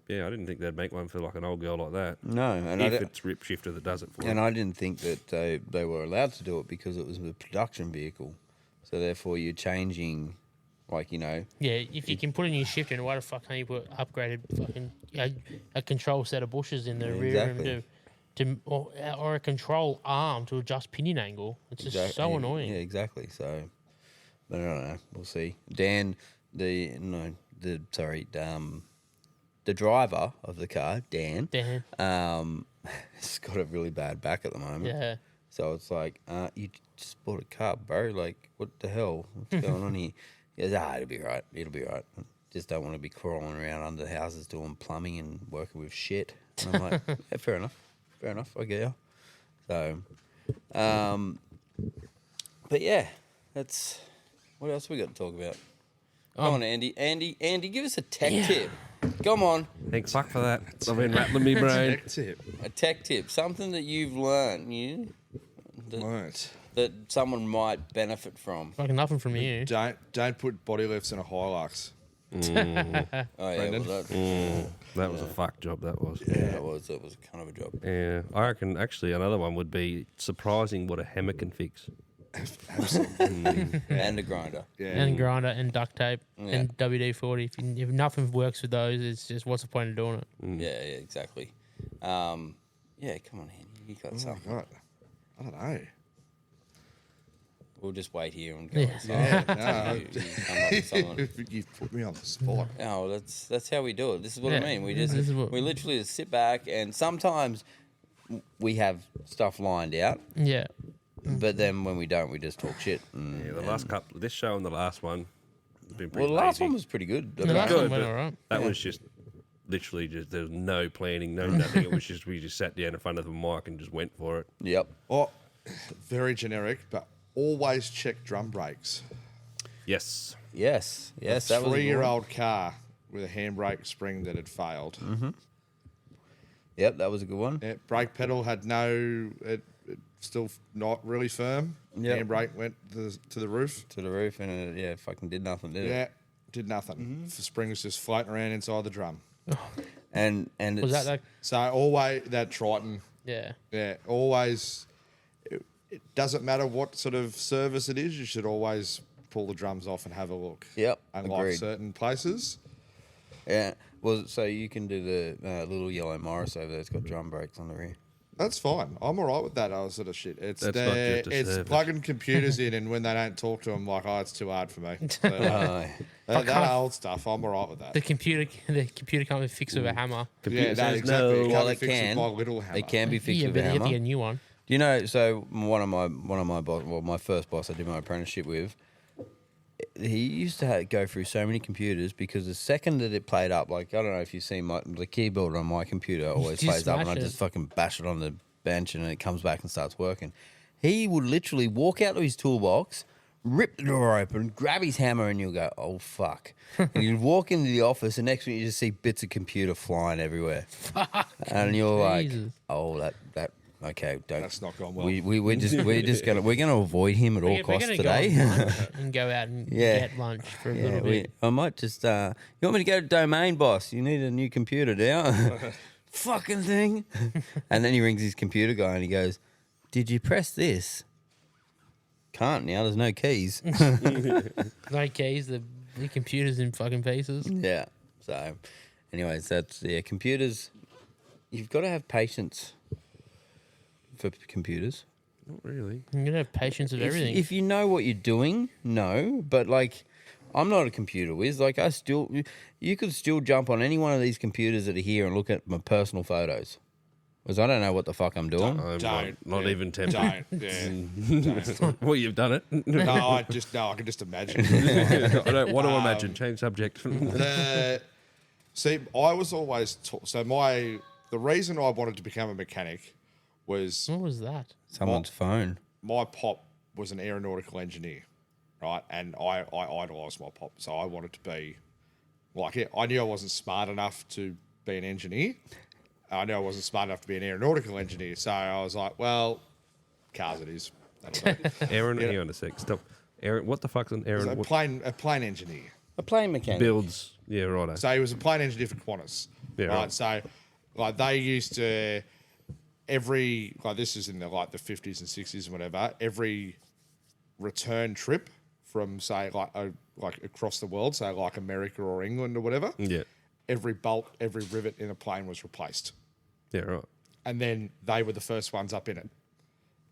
yeah, I didn't think they'd make one for like an old girl like that. No, and If it's rip shifter that does it for and you. I didn't think that they were allowed to do it because it was a production vehicle. So therefore, you're changing, like, you know. Yeah, if you can put a new shifter in, why the fuck can't you put upgraded fucking a control set of bushes in the Yeah, rear exactly. or a control arm to adjust pinion angle? It's just so annoying. Yeah, exactly. So, but I don't know. We'll see. Dan, the driver of the car, Dan, Dan. has got a really bad back at the moment. Yeah. So it's like, you just bought a car, bro. Like, what the hell? What's going on here? He goes, it'll be right. It'll be right. Just don't want to be crawling around under houses doing plumbing and working with shit. And I'm like, yeah, fair enough. Fair enough. I get you. So, but yeah, that's what else we got to talk about. Come on, Andy. Andy, give us a tech tip. Come on, Thanks, fuck for that. I've been rattling me brain. Tech tip. a tech tip. Something that you've learned, Right. that someone might benefit from. Fucking nothing from you. Don't put body lifts in a Hilux. Oh yeah, Brendan? well, that, That was a fuck job, that was. yeah, it was kind of a job. Yeah, I reckon actually another one would be surprising what a hammer can fix. And a grinder. Yeah. And grinder and duct tape Yeah. and WD-40. If nothing works with those, it's just what's the point of doing it? Yeah, exactly. Yeah, come on, Andy, you got Oh my something. God. I don't know. We'll just wait here and go. Yeah. inside. No, You come up with something. You've put me on the spot. Oh, that's how we do it. This is what I Yeah, mean. We this just is what- we literally just sit back, and sometimes we have stuff lined out, Yeah. but then when we don't, we just talk shit. Yeah, the last couple, this show and the last one, has been pretty Well, the last lazy. one was pretty good. The last good, one went but all right. That was just literally just there was no planning, no nothing. It was just we just sat down in front of the mic and just went for it. Yep. Oh, very generic, but always check drum brakes. Yes. Yes. Yes. That was a good one. 3-year-old car with a handbrake spring that had failed. Yep, that was a good one. Yeah, brake pedal had it still not really firm. Yep. Handbrake went to the roof. To the roof, and it fucking did nothing, did Yeah, it? did nothing. The spring was just floating around inside the drum. And it's, Was that So always that Triton, Yeah. yeah, always. It doesn't matter what sort of service it is. You should always pull the drums off and have a look. Yep, Unlike agreed. certain places. Yeah. Well, so you can do the little yellow Morris over there. It's got drum brakes on the rear. That's fine. I'm all right with that sort of shit. It's That's not just a it's service. plugging computers in, and when they don't talk to them, like, oh, it's too hard for me. So, that can't- old stuff, I'm all right with that. The computer can't fix with a hammer. Computer Yeah, no, says exactly. no. It can't Well, be it fixed with can. my little hammer. It can be fixed Yeah, with but a you have to hammer. get a new one. Do you know? So one of my boss, well, my first boss, I did my apprenticeship with. He used to go through so many computers because the second that it played up, like I don't know if you've seen the keyboard on my computer always just plays up, and I smash it. just fucking bash it on the bench, and it comes back and starts working. He would literally walk out to his toolbox, rip the door open, grab his hammer, and you'll go, "Oh fuck!" And you'd walk into the office, and next minute you just see bits of computer flying everywhere, and you're like, Jesus. "Oh, that Okay, don't. That's not gone well. We're just gonna avoid him at all We're costs gonna today. go on lunch and go out and Yeah. get lunch for a Yeah, little bit. I might just. You want me to go to Domain, boss? You need a new computer, do you? Fucking thing. And then he rings his computer guy and he goes, "Did you press this?" Can't now. There's no keys. No keys. The computer's in fucking pieces. Yeah. So, anyways, that's computers. You've got to have patience for computers. Not really. You're gonna have patience with everything. If you know what you're doing, no. But like, I'm not a computer whiz. Like, you could still jump on any one of these computers that are here and look at my personal photos. Because I don't know what the fuck I'm doing. I'm Don't. not Yeah. even tempted. Don't. Yeah. Well, you've done it. No, I can just imagine. I don't want to imagine. Change subject. See, I was always taught. So the reason I wanted to become a mechanic was What was that? Someone's phone. my pop was an aeronautical engineer, right? And I idolised my pop, so I wanted to be like it. I knew I wasn't smart enough to be an engineer. I knew I wasn't smart enough to be an aeronautical engineer. So I was like, well, cars it is. That'll do. Aaron, hang on a sec. Stop. Aaron, what the fuck's an Aaron? a plane engineer. A plane mechanic. Builds. Yeah, righto. So he was a plane engineer for Qantas. Yeah, right. right. So like they used to this is in the 50s and 60s and whatever, every return trip from say like across the world, say like America or England or whatever, Yeah. every bolt, every rivet in a plane was replaced. Yeah, right. And then they were the first ones up in it.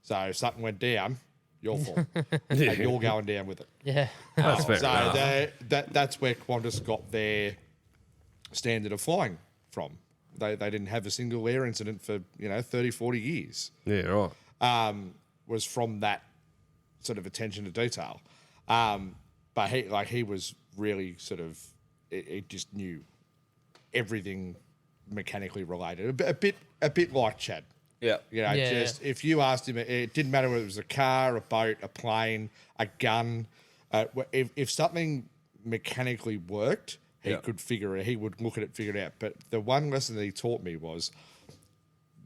So if something went down, your fault. And you're going down with it. Yeah. That's fair So enough. that's where Qantas got their standard of flying from. They didn't have a single air incident for 30, 40 years. Yeah, right. Was from that sort of attention to detail. But he was really sort of he just knew everything mechanically related. A bit like Chad. Yeah. Yeah. Just if you asked him, it didn't matter whether it was a car, a boat, a plane, a gun. If something mechanically worked, he could figure it. He would look at it, figure it out. But the one lesson that he taught me was,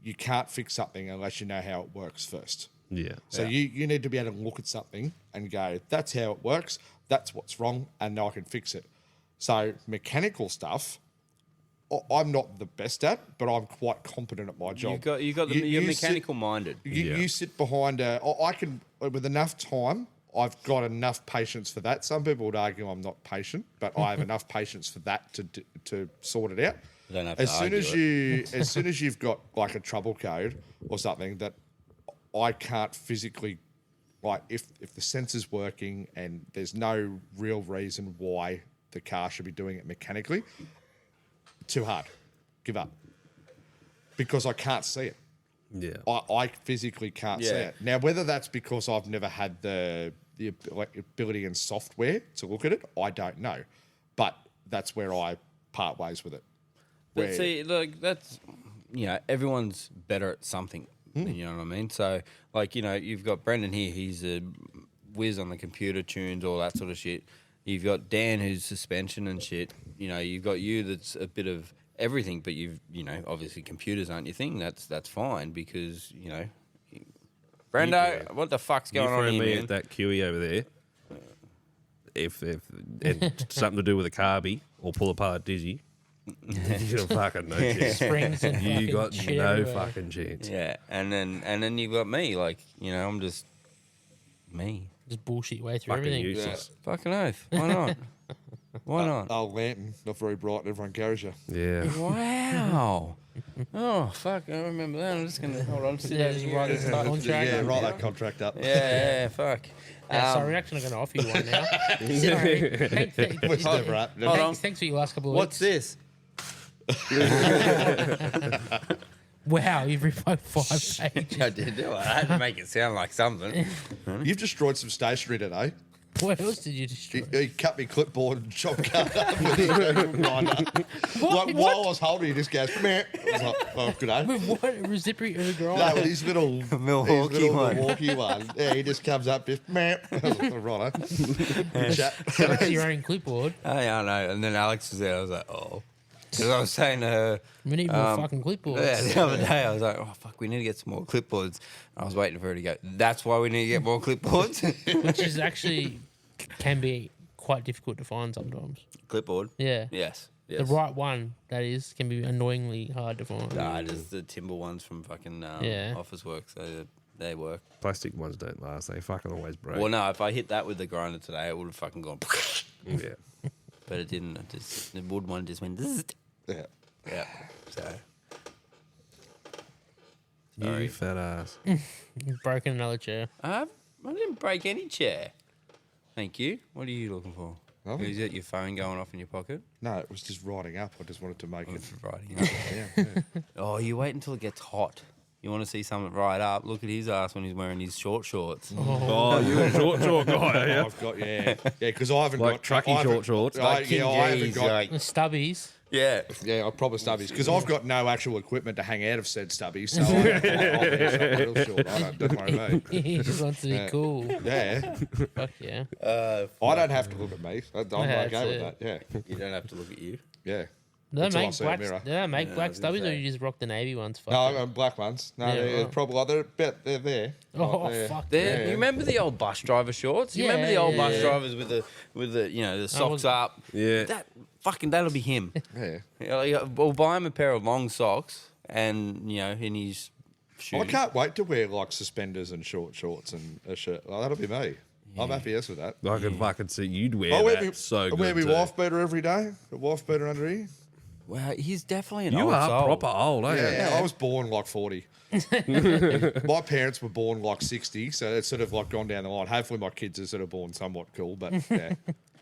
you can't fix something unless you know how it works first. Yeah. So you need to be able to look at something and go, that's how it works. That's what's wrong, and I can fix it. So mechanical stuff, I'm not the best at, but I'm quite competent at my job. You're mechanical minded. You sit behind I can, with enough time, I've got enough patience for that. Some people would argue I'm not patient, but I have enough patience for that to sort it out. You don't have to argue As soon as you've got like a trouble code or something that I can't physically, like if the sensor's working and there's no real reason why the car should be doing it mechanically, too hard, give up, because I can't see it. Yeah. I physically can't see Yeah. it. Now, whether that's because I've never had the ability and software to look at it, I don't know. But that's where I part ways with it. But see, look, that's everyone's better at something. You know what I mean? So, you've got Brendan here. He's a whiz on the computer, tunes, all that sort of shit. You've got Dan, who's suspension and shit. You've got you, that's a bit of everything. But obviously computers aren't your thing. That's fine because Brendo, what the fuck's going on throw here, me man? at that QE over there. If it's something to do with a carby or pull apart Dizzy, you got fucking no chance. Springs and You fucking got shit no everywhere. fucking chance. Yeah, and then you've got me. I'm just me. Just bullshit your way through Fucking everything. useless. Fucking oath. Why not? Why not? Old lantern, not very bright, and everyone carries you. Yeah. Wow. Oh, fuck. I remember that. I'm just going to hold on. Sit Yeah, down. you write this contract. write that contract up. Yeah, fuck. Sorry, we're actually not going to offer you one now. Sorry. Which never happened. Hold on. Thanks for your last couple of What's weeks. this? Wow, you've revoked 5 pages. I did do it. I had to make it sound like something. You've destroyed some stationery today. What else did you destroy? He cut me clipboard and chop cut up with his grinder. Like, while I was holding it, he just goes, meh. I was like, oh, good day. With what? A recipe of a grind? No, with his little Milwaukee one. Milwaukee one. Yeah, he just comes up, just meh. I was like, right, good chat. That's your own clipboard. Oh, yeah, I know. And then Alex was there. I was like, oh. Because I was saying to her, We need more fucking clipboards. yeah, the other day I was like, oh fuck, we need to get some more clipboards. And I was waiting for her to go, that's why we need to get more clipboards. Which is actually can be quite difficult to find sometimes. Clipboard? Yeah. Yes. The right one, that is, can be annoyingly hard to find. Nah, just the timber ones from fucking Yeah. Office Works. They work. Plastic ones don't last. They fucking always break. Well, no, if I hit that with the grinder today, it would have fucking gone. Yeah. But it didn't. It just, the wood one just went. Zzzt. Yeah. Yeah. So. You fat ass. You've broken another chair. I didn't break any chair. Thank you. What are you looking for? Nothing. Is it your phone going off in your pocket? No, it was just writing up. I just wanted to make it. Writing up. Yeah. Oh, you wait until it gets hot. You want to see something right up? Look at his ass when he's wearing his short shorts. Oh, you're a short guy, yeah. I've got because I haven't Like got trucky short shorts. Like King I haven't G's, got. like- The stubbies. Yeah. Yeah, I proper stubbies because I've got no actual equipment to hang out of said stubbies. So I'll be something real short. Don't worry about me. He just wants to be cool. Yeah, Fuck yeah. I don't have to look at me. I'm that's okay with it. that. Yeah, You don't have to look at you. yeah. Do they Until I make see a black? mirror. Do they make black I was gonna stubbies, or say. you just rock the navy ones? Fuck No, it. black ones. No, Yeah, they're right. probably they're there. Oh Like, they're- fuck. There, Yeah. You remember the old bus driver shorts? You remember Yeah, the old yeah, bus yeah. drivers with the the socks was- up? Yeah. That'll be him. Yeah. We'll buy him a pair of long socks and in his shoes. I can't wait to wear like suspenders and short shorts and a shirt. Well, that'll be me. I'm happy as with that. I can fucking see you'd wear I wear that so good. I wear my too. wife beater every day. A wife beater under here. Wow, he's definitely an You old are soul. proper old, aren't you? Yeah, I was born like 40. My parents were born like 60, so it's sort of like gone down the line. Hopefully, my kids are sort of born somewhat cool, but yeah,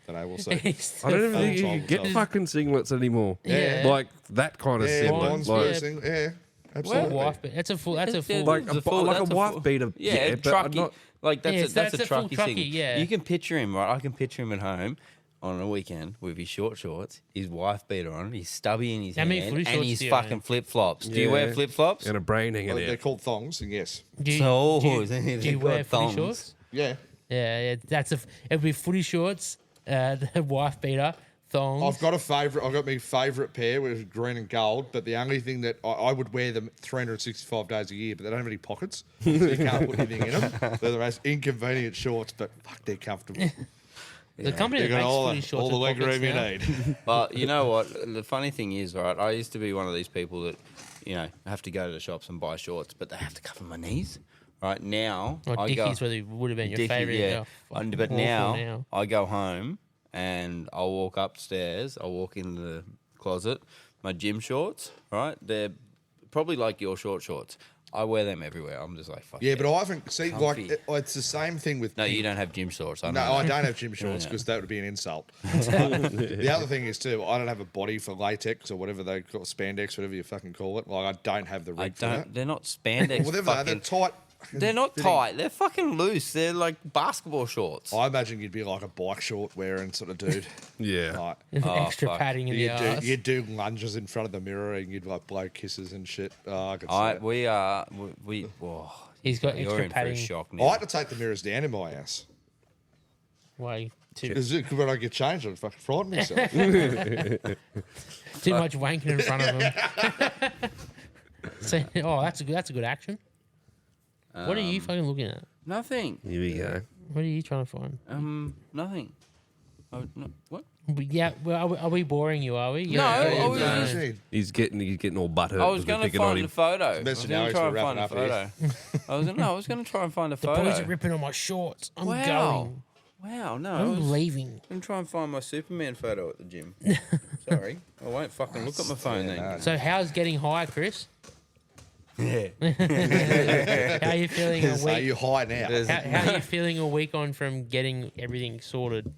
don't know. We'll see. I don't even think you Full-time can get self. fucking singlets anymore. Yeah. Like that kind of Yeah, singlet. Bond's Like, racing. Yeah, absolutely. Wife, but that's a full. That's a full. like It's a, a full- like a that's a wife full- beater. Yeah, but I'm trucky. not. Like that's Yeah, a that's a full trucky trucky, thing. yeah. You can picture him, right? I can picture him at home on a weekend with his short shorts, his wife beater on, his stubby in his How many hand, footy and shorts his do you fucking own? flip flops. Do you wear Yeah. flip flops? And a brain hanging They're out. called thongs, and yes. Do you, So, do you, they're do you wear called footy thongs. shorts? Yeah. Yeah, that's it'd be footy shorts, the wife beater, thongs. I've got a favourite. I've got my favourite pair, which is green and gold. But the only thing that I would wear them 365 days a year, but they don't have any pockets, so you can't put anything in them. They're the most inconvenient shorts, but fuck, they're comfortable. the company They've that got makes all footy shorts the leg with room you pockets need. But you know what? The funny thing is, right? I used to be one of these people that, have to go to the shops and buy shorts, but they have to cover my knees. Right now, now. Like I go. Dickies would have been your Dickie, favourite. yeah. Oh, fuck, But awful now I go home and I'll walk upstairs. I'll walk in the closet. My gym shorts, right? They're probably like your short shorts. I wear them everywhere. I'm just like, fuck Yeah, but I haven't seen Comfy. it's the same thing with. No, pink. you don't have gym shorts. I No, know I that. don't have gym shorts Yeah. because that would be an insult. The other thing is too, I don't have a body for latex or whatever they call spandex, whatever you fucking call it. Like I don't have the I rig for don't. that. They're not spandex. Well, they're fucking- tight. They're not fitting. tight. They're fucking loose. They're like basketball shorts. I imagine you'd be like a bike short wearing sort of dude. Yeah. Like, extra fuck. padding in the you'd, do, ass. you'd do lunges in front of the mirror and you'd like blow kisses and shit. Oh, I could see it. We are. We. Whoa. He's got You're extra in for padding. a shock I now. had to take the mirrors down in my house. Way too Because when I get changed, I'd fucking frighten myself. too much wanking in front of him. So, that's a good action. What are you fucking looking at? Nothing. Here we go. What are you trying to find? Nothing. Oh, no, what? Yeah, well, are we boring you? Are we? No, I was just- He's getting all butthurt. I was because we're going to picking on find him. a photo. I was Messing going Alex, to try we're and find a wrapping up photo. I was going to try and find a The boys are photo. ripping on my shorts. I'm Wow. going. Wow, no. I I'm was leaving. going to try and find my Superman photo at the gym. Sorry. I won't fucking look at my phone then. So how's getting high, Chris? Yeah. How are you feeling a Are week? you high now? How are you feeling a week on from getting everything sorted?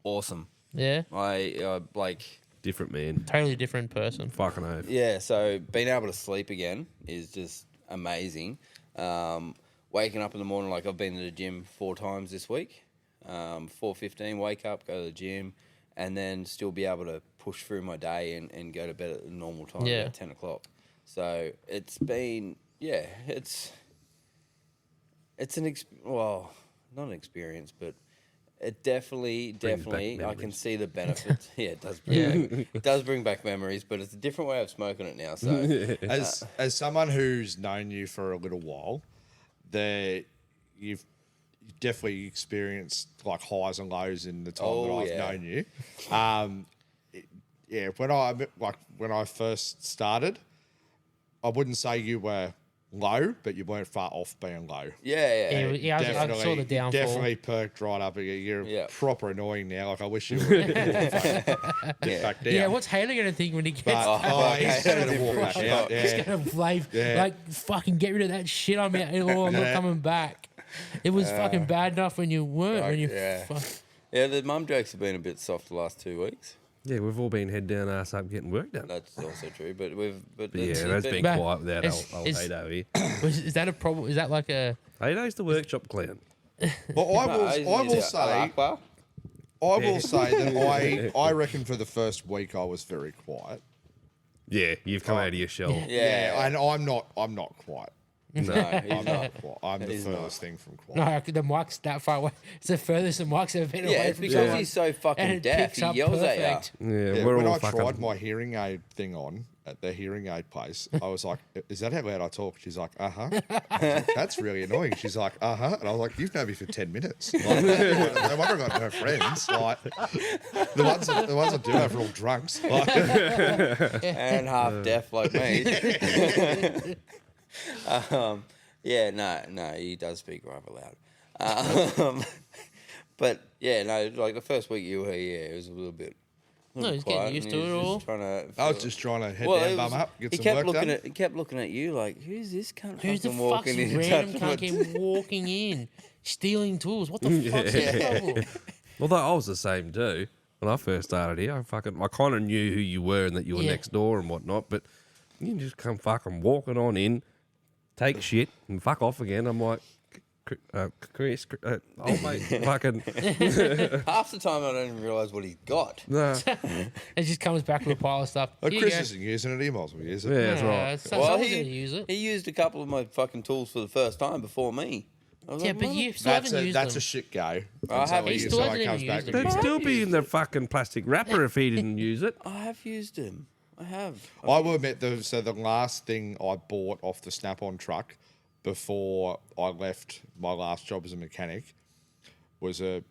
Awesome. Yeah, I like. Different man. totally different person. Fucking oath. Yeah, so being able to sleep again is just amazing. Waking up in the morning, like I've been to the gym 4 times this week. 4:15, wake up, go to the gym, and then still be able to push through my day and go to bed at the normal time, Yeah. about 10 o'clock. So it's been, it's not an experience, but It definitely, Brings back I can memories. see the benefits. Yeah, it does. It does bring back memories, but it's a different way of smoking it now. So As someone who's known you for a little while, you've definitely experienced like highs and lows in the time that Oh, I've yeah. known you. Yeah, when I first started, I wouldn't say you were low, but you weren't far off being low. yeah. Yeah, I saw the downfall. Definitely perked right up. You're Yeah. proper annoying now. Like I wish you would get back down. Yeah, what's Haley going to think when he gets But, he's going to walk back out. He's Yeah. going to wave, Yeah. like, fucking get rid of that shit. I'm out. Oh, I'm not coming back. It was fucking bad enough when you weren't. When you yeah. fuck. Yeah, the mum jokes have been a bit soft the last 2 weeks. Yeah, we've all been head down, ass up, getting work done. That's also true, but But yeah, that's been But quiet without old is- Ado here. Is that a problem? Is that like a. Ado's the workshop clown. Well, I will say Akbar. I will say that I reckon for the first week I was very quiet. Yeah, you've come out of your shell. Yeah. and I'm not quiet. No, he's I'm not. not quiet. I'm the He's furthest thing from quiet. No, the mic's that far away. It's the furthest the mic's ever been Yeah, away it's from because someone. he's so And fucking it deaf. picks He up yells perfect. at you. Yeah, Yeah, we're when all I fucking. tried my hearing aid thing on at the hearing aid place, I was like, "Is that how loud I talk?" She's like, "Uh huh." That's really annoying. She's like, "Uh huh," and I was like, "You've known me for 10 minutes." Like, no wonder I got no friends. Like the ones I do have are all drunks. Like, And half deaf like me. Yeah, no, he does speak rather loud. But yeah, no, like the first week you were here, it was a little bit. No, he's quiet, getting used and to he it was all. just trying to I was feel- just trying to head Well, down, it bum was- up, get he some kept work looking done. he kept looking at you like, who's this cunt? Who's the fucking fuck's walking in random touch cunt with- came walking in, stealing tools? What the fuck's his trouble? Although I was the same too when I first started here. I kind of knew who you were and that you were Yeah. next door and whatnot. But you just come fucking walking on in, take shit and fuck off again. I'm like, Chris, old mate, fucking Half the time I don't even realise what he's got. nah. It just comes back with a pile of stuff. But Here Chris you go. isn't using it. He might as well use it. Yeah, that's right. Someone's going to use it. he used a couple of my fucking tools for the first time before me. I was Yeah, like, but "Mother-" you still haven't used That's them. a shit go. I haven't. He used still them. hasn't even used them. They'd still be in the fucking plastic wrapper if he didn't use it. I have used them. I have. I will admit, the last thing I bought off the Snap-on truck before I left my last job as a mechanic was a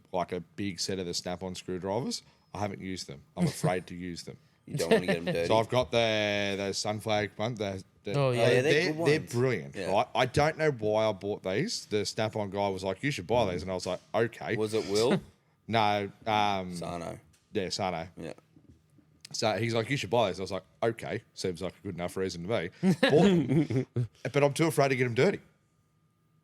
big set of the Snap-on screwdrivers. I haven't used them. I'm afraid to use them. You don't want to get them dirty. So I've got the Sunflag one. Oh, yeah. Yeah, they're they're good ones. brilliant. Yeah. Right? I don't know why I bought these. The Snap-on guy was like, "You should buy these," and I was like, "Okay." Was it Will? No, Sano. yeah, Sano. Yeah. So he's like, "You should buy these." I was like, "Okay," seems like a good enough reason to me. Bought them. But I'm too afraid to get them dirty.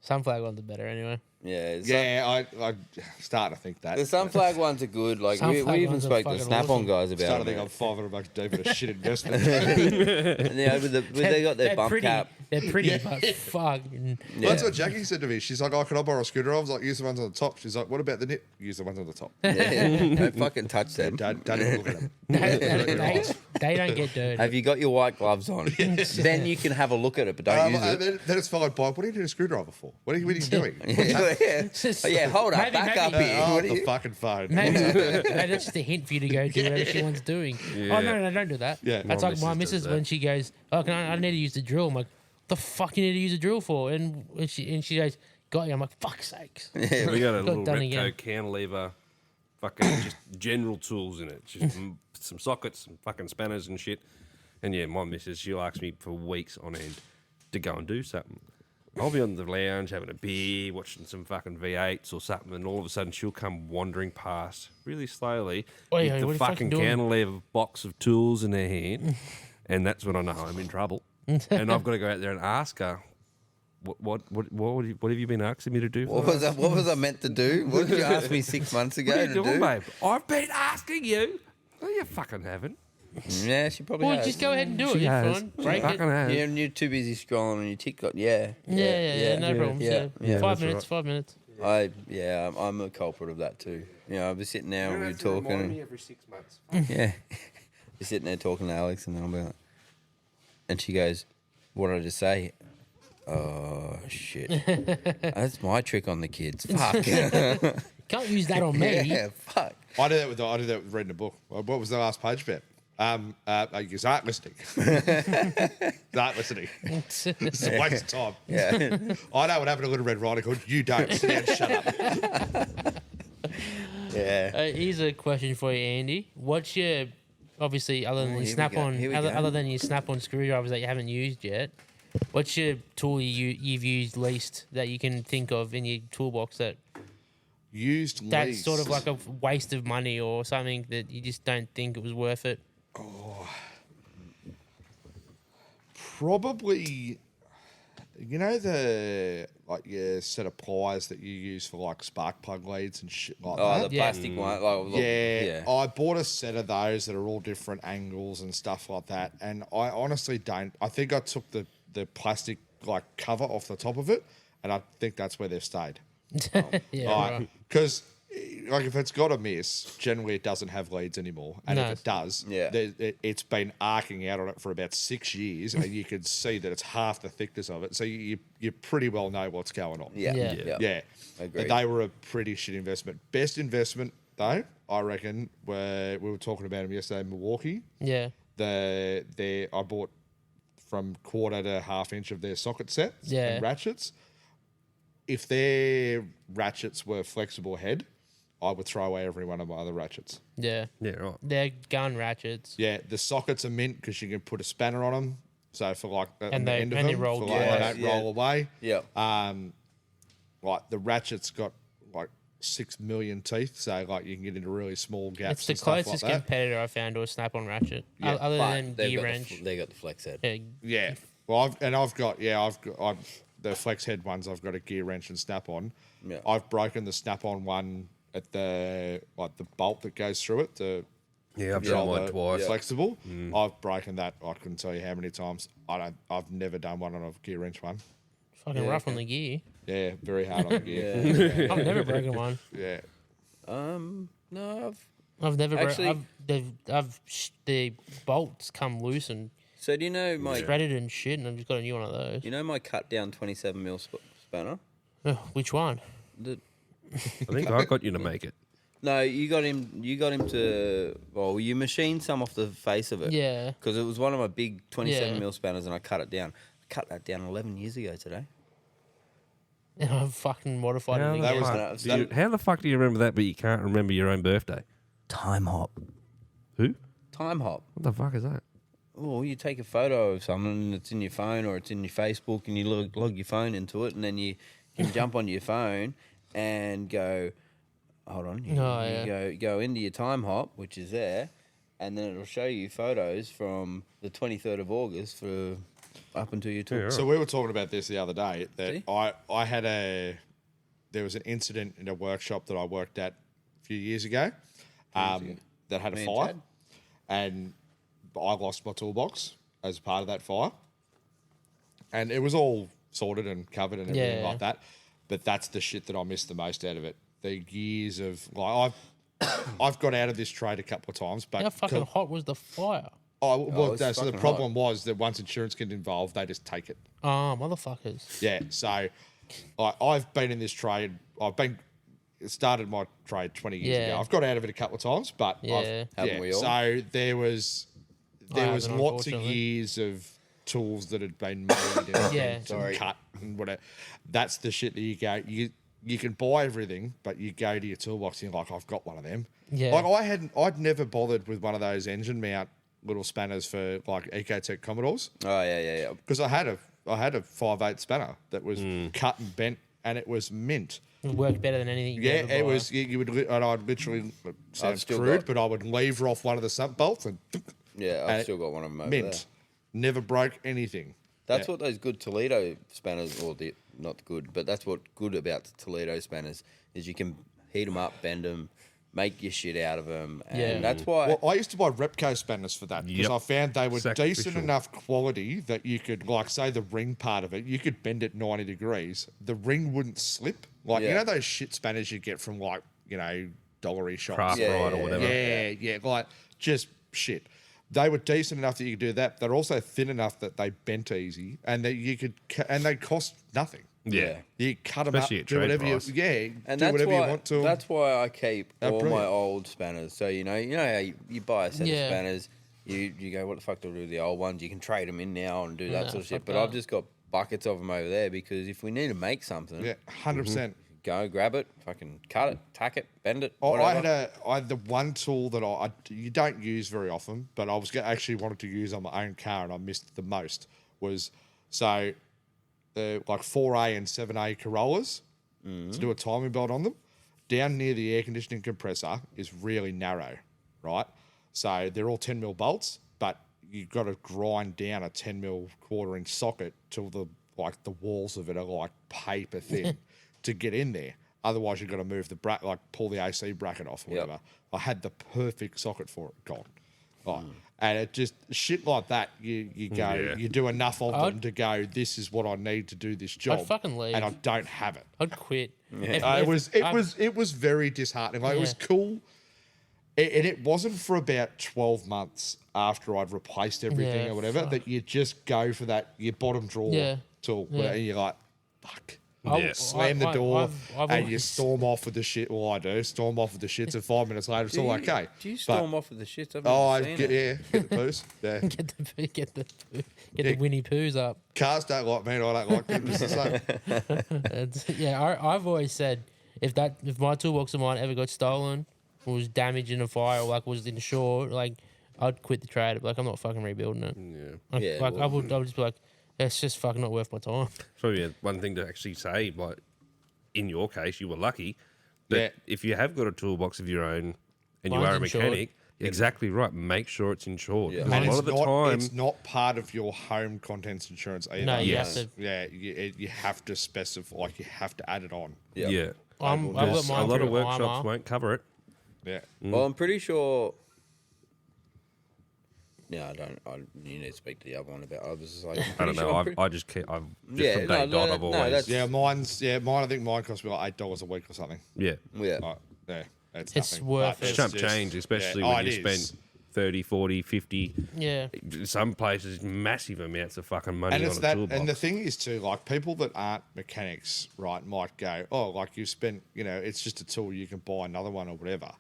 Sunflag ones are better anyway. Yeah. Yeah, I starting to think that. The Sunflag ones are good. Like we Sunflag even ones are spoke to fucking Snap-on awesome. guys about starting to them. think I'm $500 deep in a shit investment. And, yeah, they got their They're bump pretty. cap. They're pretty, but fuck. That's what Jackie said to me. She's like, "Oh, can I borrow a screwdriver?" I was like, "Use the ones on the top." She's like, "What about the nip?" Use the ones on the top. Yeah. Don't fucking touch them. Don't even look at them. They don't get dirty. Have you got your white gloves on? Then you can have a look at it, but don't use it. Then it's followed by, "What are you doing a screwdriver for? What are you doing?" Oh, yeah, hold up, Maybe- back up maybe- here. Oh, What are the you? fucking phone. Maybe that's just a hint for you to go do whatever she wants doing. Oh no, don't do that. Yeah, That's my like my missus does missus that. when she goes, "Oh, I need to use the drill." I'm like, "What the fuck you need to use a drill for?" And she goes, "Got you." I'm like, "Fuck's sakes." We got a little done Repco again. cantilever, fucking just general tools in it. Just some sockets, some fucking spanners and shit. And yeah, my missus, she'll ask me for weeks on end to go and do something. I'll be on the lounge having a beer, watching some fucking V8s or something, and all of a sudden she'll come wandering past really slowly Oi, with what are the you fucking fucking doing? cantilever box of tools in her hand. And that's when I know I'm in trouble. And I've got to go out there and ask her, what have you been asking me to do? What was I meant to do? What did you ask me 6 months ago What are you to doing, do? babe? I've been asking you. No, you fucking haven't. Yeah, she probably Well, has. just go ahead and do it. She You're has. fine. She Break it. fucking has. Yeah, and you're too busy scrolling on your TikTok. Yeah. Yeah, no problem. Yeah, yeah, 5 that's minutes. 5 minutes. I'm a culprit of that too. You know, I'll be sitting there and we're talking. every 6 months. Yeah. We're sitting there talking to Alex and then I'll be like, and she goes, "What did I just say?" Oh shit! That's my trick on the kids. Fuck. Can't use that on me. Yeah, fuck. I do that with reading a book. What was the last page bit? It's art listening. It's art listening. It's a waste of time. Yeah. I know what happened to Little Red Riding Hood. You don't. Sit down, shut up. Yeah. Here's a question for you, Andy. What's your obviously other than your here we snap-on, go, here we other, go. other than your snap-on screwdrivers that you haven't used yet? What's your tool you've used least that you can think of in your toolbox that's Least. sort of like a waste of money or something that you just don't think it was worth it? Probably, you know, the like your set of pliers that you use for like spark plug leads and shit like Oh, that. the Yeah. plastic one. Like, Yeah, I bought a set of those that are all different angles and stuff like that. And I honestly don't. I think I took the plastic like cover off the top of it, and I think that's where they've stayed. Yeah, right. Because like if it's got a miss, generally it doesn't have leads anymore, and No. if it does, Yeah. it's been arcing out on it for about 6 years, and you can see that it's half the thickness of it. So you pretty well know what's going on. Yeah. Yeah. Yeah. Yeah. Agreed. But they were a pretty shit investment. Best investment, though, I reckon, we were talking about them yesterday in Milwaukee. Yeah. I bought from quarter to half inch of their socket sets Yeah. and ratchets. If their ratchets were flexible head, I would throw away every one of my other ratchets. Yeah. Yeah, right. They're gun ratchets. Yeah, the sockets are mint because you can put a spanner on them. So for like on And the they- end of and they them, roll for like down. they don't Yeah. roll away. Yeah. Like the ratchet's got like 6 million teeth, so like you can get into really small gaps. It's the and stuff closest like that. competitor I found to a snap-on ratchet, Yeah, other But than they've gear got wrench. they got the flex head. Yeah. Yeah. Well, I've got the flex head ones. I've got a gear wrench and snap on. Yeah. I've broken the snap on one at the bolt that goes through it. Yeah, I've control done mine the twice. Flexible. I've broken that. I couldn't tell you how many times. I've never done one on a gear wrench one. Fucking rough on the gear. Yeah, very hard on the gear. Yeah. I've never broken one. Yeah. No. I've never Actually- the bolts come loose and So do you know my threaded and shit, and I've just got a new one of those. you know my cut down 27 mil spanner? Which one? The, I think I got you to make it. no, you got him. You got him to. Well, you machined some off the face of it. Yeah. Because it was one of my big 27 Yeah. mil spanners, and I cut it down. I cut that down 11 years ago today. And I've fucking modified How it the, again. was- fuck how the fuck do you remember that, but you can't remember your own birthday? Time hop. Who? Time hop. What the fuck is that? Well, you take a photo of something and it's in your phone or it's in your Facebook and you log your phone into it and then you can jump onto your phone and go, hold on, you, Oh, you yeah. go into your time hop, which is there, and then it'll show you photos from the 23rd of August for up until your tour. Yeah, So we were talking about this the other day that See? I had there was an incident in a workshop that I worked at a few years ago that had a Me and fire, Chad? and I lost my toolbox as part of that fire, and it was all sorted and covered and everything Yeah. like that. But that's the shit that I missed the most out of it. The years of like I've got out of this trade a couple of times, but How fucking hot was the fire? oh, well, it's no, so the fucking problem was that once insurance get involved, they just take it. Oh, motherfuckers. Yeah, so I've been in this trade. Started my trade 20 years Yeah. ago. I've got out of it a couple of times, but Yeah. Haven't we all? So there was haven't, lots of unfortunately. years of tools that had been made and, Yeah. and cut and whatever. That's the shit that you can buy everything, but you go to your toolbox and you're like, I've got one of them. Yeah. Like I'd never bothered with one of those engine mount little spanners for like Ecotech Commodores Oh, yeah. because I had a 5/8 spanner that was cut and bent and it was mint. It worked better than anything. you could Yeah, ever it buy. was. You would, and I'd literally sounds still crude, got- but I would lever off one of the sump bolts and Yeah, And I've it- still got one of them over mint. there. Never broke anything. That's Yeah. what those good Toledo spanners, or not good, but that's what good about the Toledo spanners is you can heat them up, bend them, make your shit out of them, and Yeah. that's why. Well, I used to buy Repco spanners for that because Yep. I found they were Sacrificial. decent enough quality that you could, like, say the ring part of it, you could bend it 90 degrees. The ring wouldn't slip. Like, you Yeah. know those shit spanners you get from, like, dollary shops? Craft Yeah, Ride or yeah, whatever. Yeah, like, just shit. they were decent enough that you could do that. They're also thin enough that they bent easy, and that you could, and they cost nothing. Yeah. You cut them Especially up, at do trade whatever price. you, yeah, And do that's whatever why, you want to 'em. That's why I keep They're all my brilliant. old spanners. So you know how you buy a set Yeah. of spanners, you go, what the fuck do I do with the old ones? You can trade them in now and do that Nah, sort of shit. fuck But that. I've just got buckets of them over there because if we need to make something, Yeah, 100%. go grab it, fucking cut it, tack it, bend it. I Whatever. had the one tool that you don't use very often, but I was actually wanted to use on my own car, and I missed the most was so the like 4A and 7A Corollas to do a timing belt on them. Down near the air conditioning compressor is really narrow, right? So they're all 10mm bolts, but you've got to grind down a 10mm 1/4 inch socket till the walls of it are like paper thin to get in there. Otherwise, you've got to move the pull the AC bracket off or Yep. whatever. I had the perfect socket for it, gone. Right. And it just shit like that. You go, Yeah. you do enough of I'd- them to go. This is what I need to do this job. fucking leave. and I don't have it. I'd quit. It was very disheartening. Like, it was Yeah. cool, and it wasn't for about 12 months after I'd replaced everything Yeah, or whatever fuck. that you just go for that your bottom drawer Yeah. tool, Yeah. and you're like, fuck. Yeah. Slam the door I've and you always- storm off with the shit. Well, I do storm off with the shits, and 5 minutes later it's all okay. Do you But- storm off with the shits? I've Oh, never I seen get, it. yeah, get the poos. Yeah, get the Winnie Poohs up. cars don't like me, and I don't like them. It's the same. I've always said if my toolbox of mine ever got stolen or was damaged in a fire or like was insured, like I'd quit the trade. Like I'm not fucking rebuilding it. Yeah. Like, Yeah, like well- I would just be like, it's just fucking not worth my time. So yeah, one thing to actually say, like in your case, you were lucky. But Yeah. if you have got a toolbox of your own and you Mine's are a insured. mechanic, exactly right. Make sure it's insured. Yeah. 'Cause And a lot of the time, it's not part of your home contents insurance either. No, you Yes. have to. Yeah, you have to specify, like you have to add it on. Yeah. I've got Because a mine lot through of workshops Armour. won't cover it. Yeah. Well, I'm pretty sure. No, I don't. You need to speak to the other one about. I was just like, I'm I don't pretty know. sure- I'm I've, pretty- I just keep. I've just Yeah, from no, day no, dot. no, I've no, always. Yeah, mine. I think mine cost me like $8 a week or something. Yeah. Yeah. Like, yeah, it's It's nothing. worth But it. It's chump just- change, especially yeah. when Oh, you it is. spend 30, 40, 50. Yeah. Some places, massive amounts of fucking money And on it's a that, toolbox. and the thing is too, like people that aren't mechanics, right, might go, oh, like you've spent, it's just a tool, you can buy another one or whatever,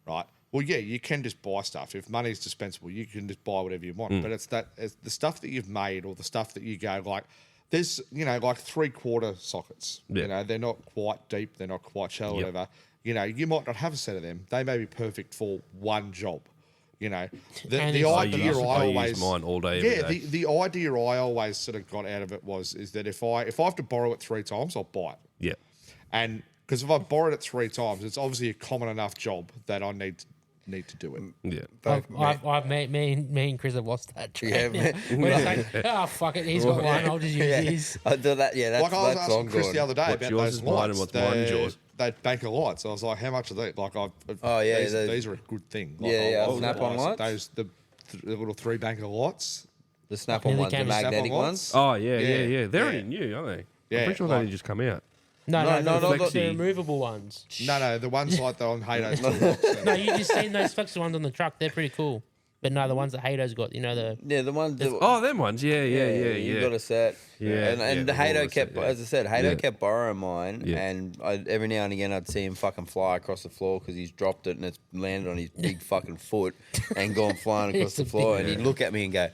right? Well, yeah, you can just buy stuff. If money's dispensable, you can just buy whatever you want. But it's the stuff that you've made or the stuff that you go like, there's, like 3/4 sockets. Yeah. They're not quite deep, they're not quite shallow, Yep. whatever. You might not have a set of them. They may be perfect for one job. The And the it's- idea I I use always mine all day, every yeah, day. the idea I always sort of got out of it is that if I have to borrow it 3 times, I'll buy it. yeah. And because if I borrowed it 3 times, it's obviously a common enough job that I need to do it. Yeah. Me and Chris have lost that Yeah, train. man. We're like, oh fuck it, he's got one. I'll just use yeah. his. I do that. Yeah, that's Like I was that's asking Chris ongoing. the other day What's about yours those is mine and lights. what's mine is yours. That bank of lights. I was like, how much are they? Like, Oh, yeah, these are a good thing. Like, Yeah, yeah, I'll Snap-on buy lights? Those the little 3 bank of lights. The snap-on Nearly ones, the came to magnetic Snap-on ones. lights. Oh, yeah, yeah, Yeah, yeah. They're yeah. only new, aren't they? Yeah, I'm pretty sure they like- only just come out. No, No, no, no, the Flexi. removable ones. No, the ones like the on Hato's toolbox. No, you just seen those flexi ones on the truck. They're pretty cool. But no, the ones that Hato's got, the Yeah, the ones that. Oh, them ones. Yeah, yeah, yeah, You yeah. got a set. Yeah, and yeah, and we've all got Hato a kept, set, yeah. as I said, Hato Yeah. kept borrowing mine, Yeah. and every now and again I'd see him fucking fly across the floor because he's dropped it and it's landed on his big fucking foot and gone flying across It's the a floor, big- and he'd look at me and go,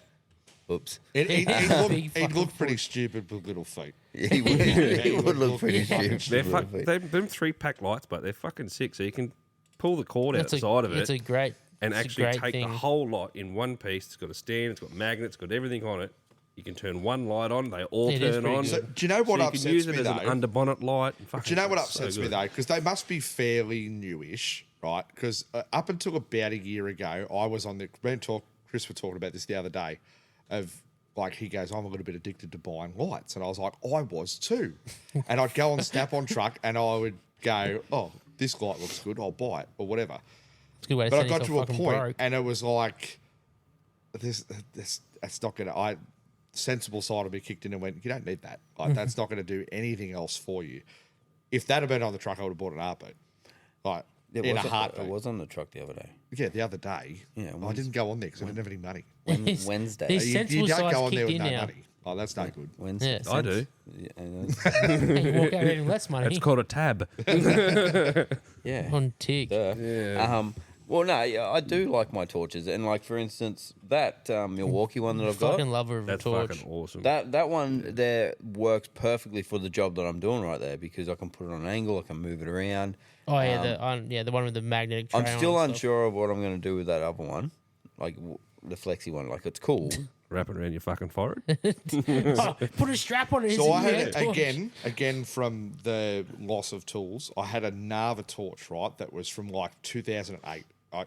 "Oops." He'd Big look fucking pretty stupid with little feet. He would, he would look pretty fucking stupid. They're them 3-pack lights, but they're fucking sick. So you can pull the cord outside of It's it a great. and it's a actually great take thing. the whole lot in one piece. It's got a stand, it's got magnets, it's got everything on it. You can turn one light on, they all It is turn pretty on. good. So, do you know what So you upsets can use it me as though? an under bonnet light. Do you know what Fucking so upsets me good. though? Because they must be fairly newish, right? Because up until about a year ago, I was on the. Chris were talking about this the other day, of like he goes, I'm a little bit addicted to buying lights, and I was like, I was too, and I'd go on Snap-on truck, and I would go, oh, this light looks good, I'll buy it or whatever. It's a good way to But I send got yourself to a fucking point, broke. and it was like, that's not gonna. Sensible side of me kicked in and went, you don't need that. Like that's not going to do anything else for you. If that had been on the truck, I would have bought an heartbeat. Like It in a was on- heartbeat. It was on the truck the other day. Yeah, the other day. Yeah, I didn't go on there because I didn't have any money. Wednesday. His You sensible don't size go on there kicked with in no now. money. Oh, that's no good. Wednesday. Yeah. I do. Yeah, You walk out having less money It's called a tab. yeah. on tick. Well, no, yeah, I do like my torches, and like for instance, that Milwaukee one that I've got, Fucking lover of That's a torch. fucking awesome. that one there works perfectly for the job that I'm doing right there because I can put it on an angle, I can move it around. Oh yeah, the one with the magnetic. Tray I'm still on and stuff. unsure of what I'm going to do with that other one, like the flexi one. Like it's cool. Wrap it around your fucking forehead. Oh, put a strap on it. So I it's a had torch. again from the loss of tools. I had a Nava torch, right? That was from like 2008.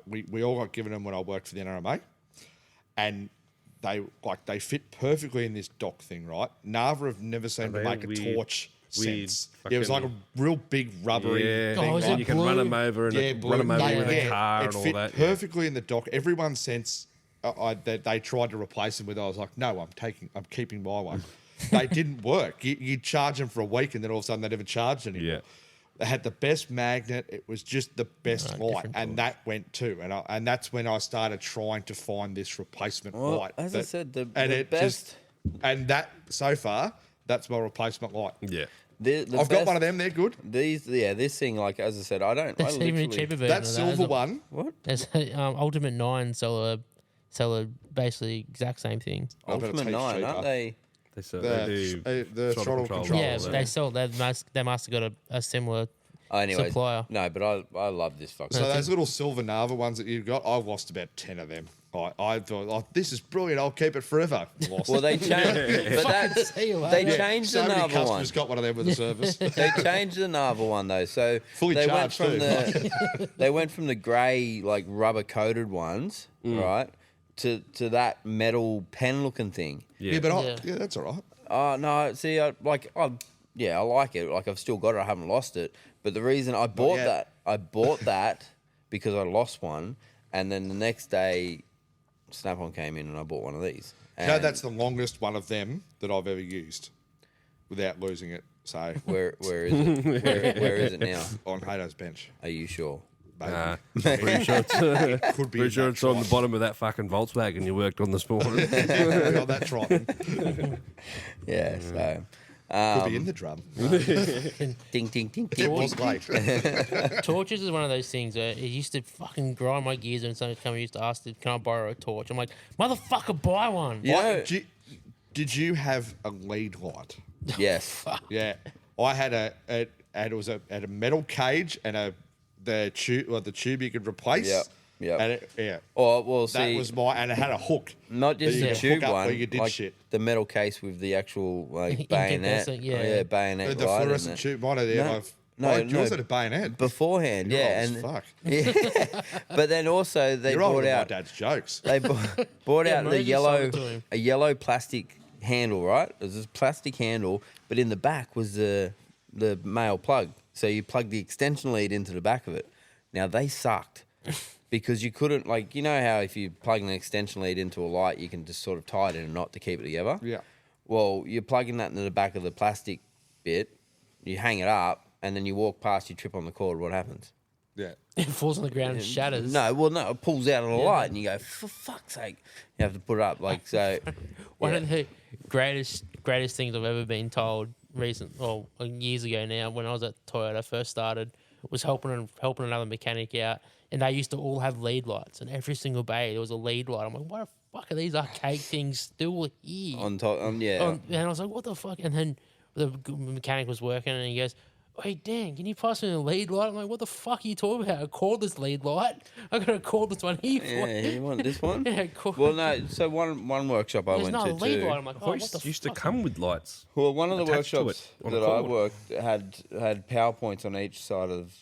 We all got given them when I worked for the NRMA, and they fit perfectly in this dock thing, right? Nava have never seemed to they make a weird- torch weird sense. Yeah, it was like a real big rubbery Yeah, thing. Oh, is right? it you can blue? run them over and run them over with a car it and all fit that. perfectly in the dock. Everyone since that they tried to replace them with, I was like, no, I'm keeping my one. They didn't work. You charge them for a week, and then all of a sudden they never charged anymore. Yeah. They had the best magnet. It was just the best light, different and that went too. And that's when I started trying to find this replacement Well, light. as I said, the it best- and that so far, that's my replacement light. Yeah. I've got one of them. They're good. This thing, like as I said, I don't. There's I even a literally, cheaper version. That of silver that. one. What? There's Ultimate 9 solar, basically exact same thing. I bet it's Ultimate heaps 9, cheaper. aren't they? They do The throttle control. Yeah, all but that. they sell. They must have got a similar Oh, anyway, supplier. no, but I love this fucking. So those little silver Nava ones that you've got, I lost about 10 of them. I thought, oh, this is brilliant. I'll keep it forever. Lost. Well, they changed, but that's See you they later. changed so the many Nava one. customers got one of them with a service. They changed the Nava one though, so Fully they charged went from too. they went from the grey like rubber coated ones, right, to that metal pen looking thing. yeah, but Yeah. yeah, that's all right. Oh no, see, I like I like it. Like I've still got it. I haven't lost it. But the reason I bought yet. that because I lost one, and then the next day, Snap-on came in and I bought one of these. You know, And that's the longest one of them that I've ever used without losing it. So where is it? where is it now? on Haydo's bench. Are you sure? Baby. Pretty sure it's, Could be pretty in sure that it's on the Triton. bottom of that fucking Volkswagen you worked on this morning. Could be on that Triton. Yeah. So Could be in the drum. ding ding ding It ding. was great. Torches is one of those things where it used to fucking grind my gears when someone come and used to ask, "Can I borrow a torch?" I'm like, "Motherfucker, buy one." You know- Did you have a lead light? Yes. Yeah, I had it was a metal cage and the tube you could replace. Yep, yep. And yeah, Oh well, that see, was and it had a hook. not just that the you could tube hook up one, where you did like shit. the metal case with the actual like Ink bayonet. enforcer, yeah. Oh, yeah, bayonet. The light in fluorescent it. tube. Mine had the yours had a bayonet. Beforehand, You're yeah, old as and fuck. yeah. But then also they You're older brought than my out dad's jokes. they brought Yeah, out the Moses yellow sold it to him. a yellow plastic handle, right? It was this plastic handle, but in the back was the male plug. So you plug the extension lead into the back of it. Now they sucked because you couldn't, like, you know how if you plug an extension lead into a light, you can just sort of tie it in a knot to keep it together. Yeah. Well, you're plugging that into the back of the plastic bit, you hang it up, and then you walk past, you trip on the cord. What happens? Yeah. It falls on the ground and shatters. No, it pulls out of the light, and you go, for fuck's sake, you have to put it up. Like, so. One yeah. of the greatest things I've ever been told years ago now, when I was at Toyota first started, was helping another mechanic out, and they used to all have lead lights, and every single bay there was a lead light. I'm like, what the fuck are these arcade things still here? On top, yeah. And I was like, what the fuck? And then the mechanic was working, and he goes, "Hey Dan, can you pass me a lead light?" I'm like, "What the fuck are you talking about? A cordless lead light? I got a cordless one here for Yeah, you want this one? Yeah, cool. Well, no. So one workshop I There's went no to lead too. light. I'm like, oh, what the Hoist used to fuck? come with lights. Well, one of the attached to workshops it on a that I cord. worked had power points on each side of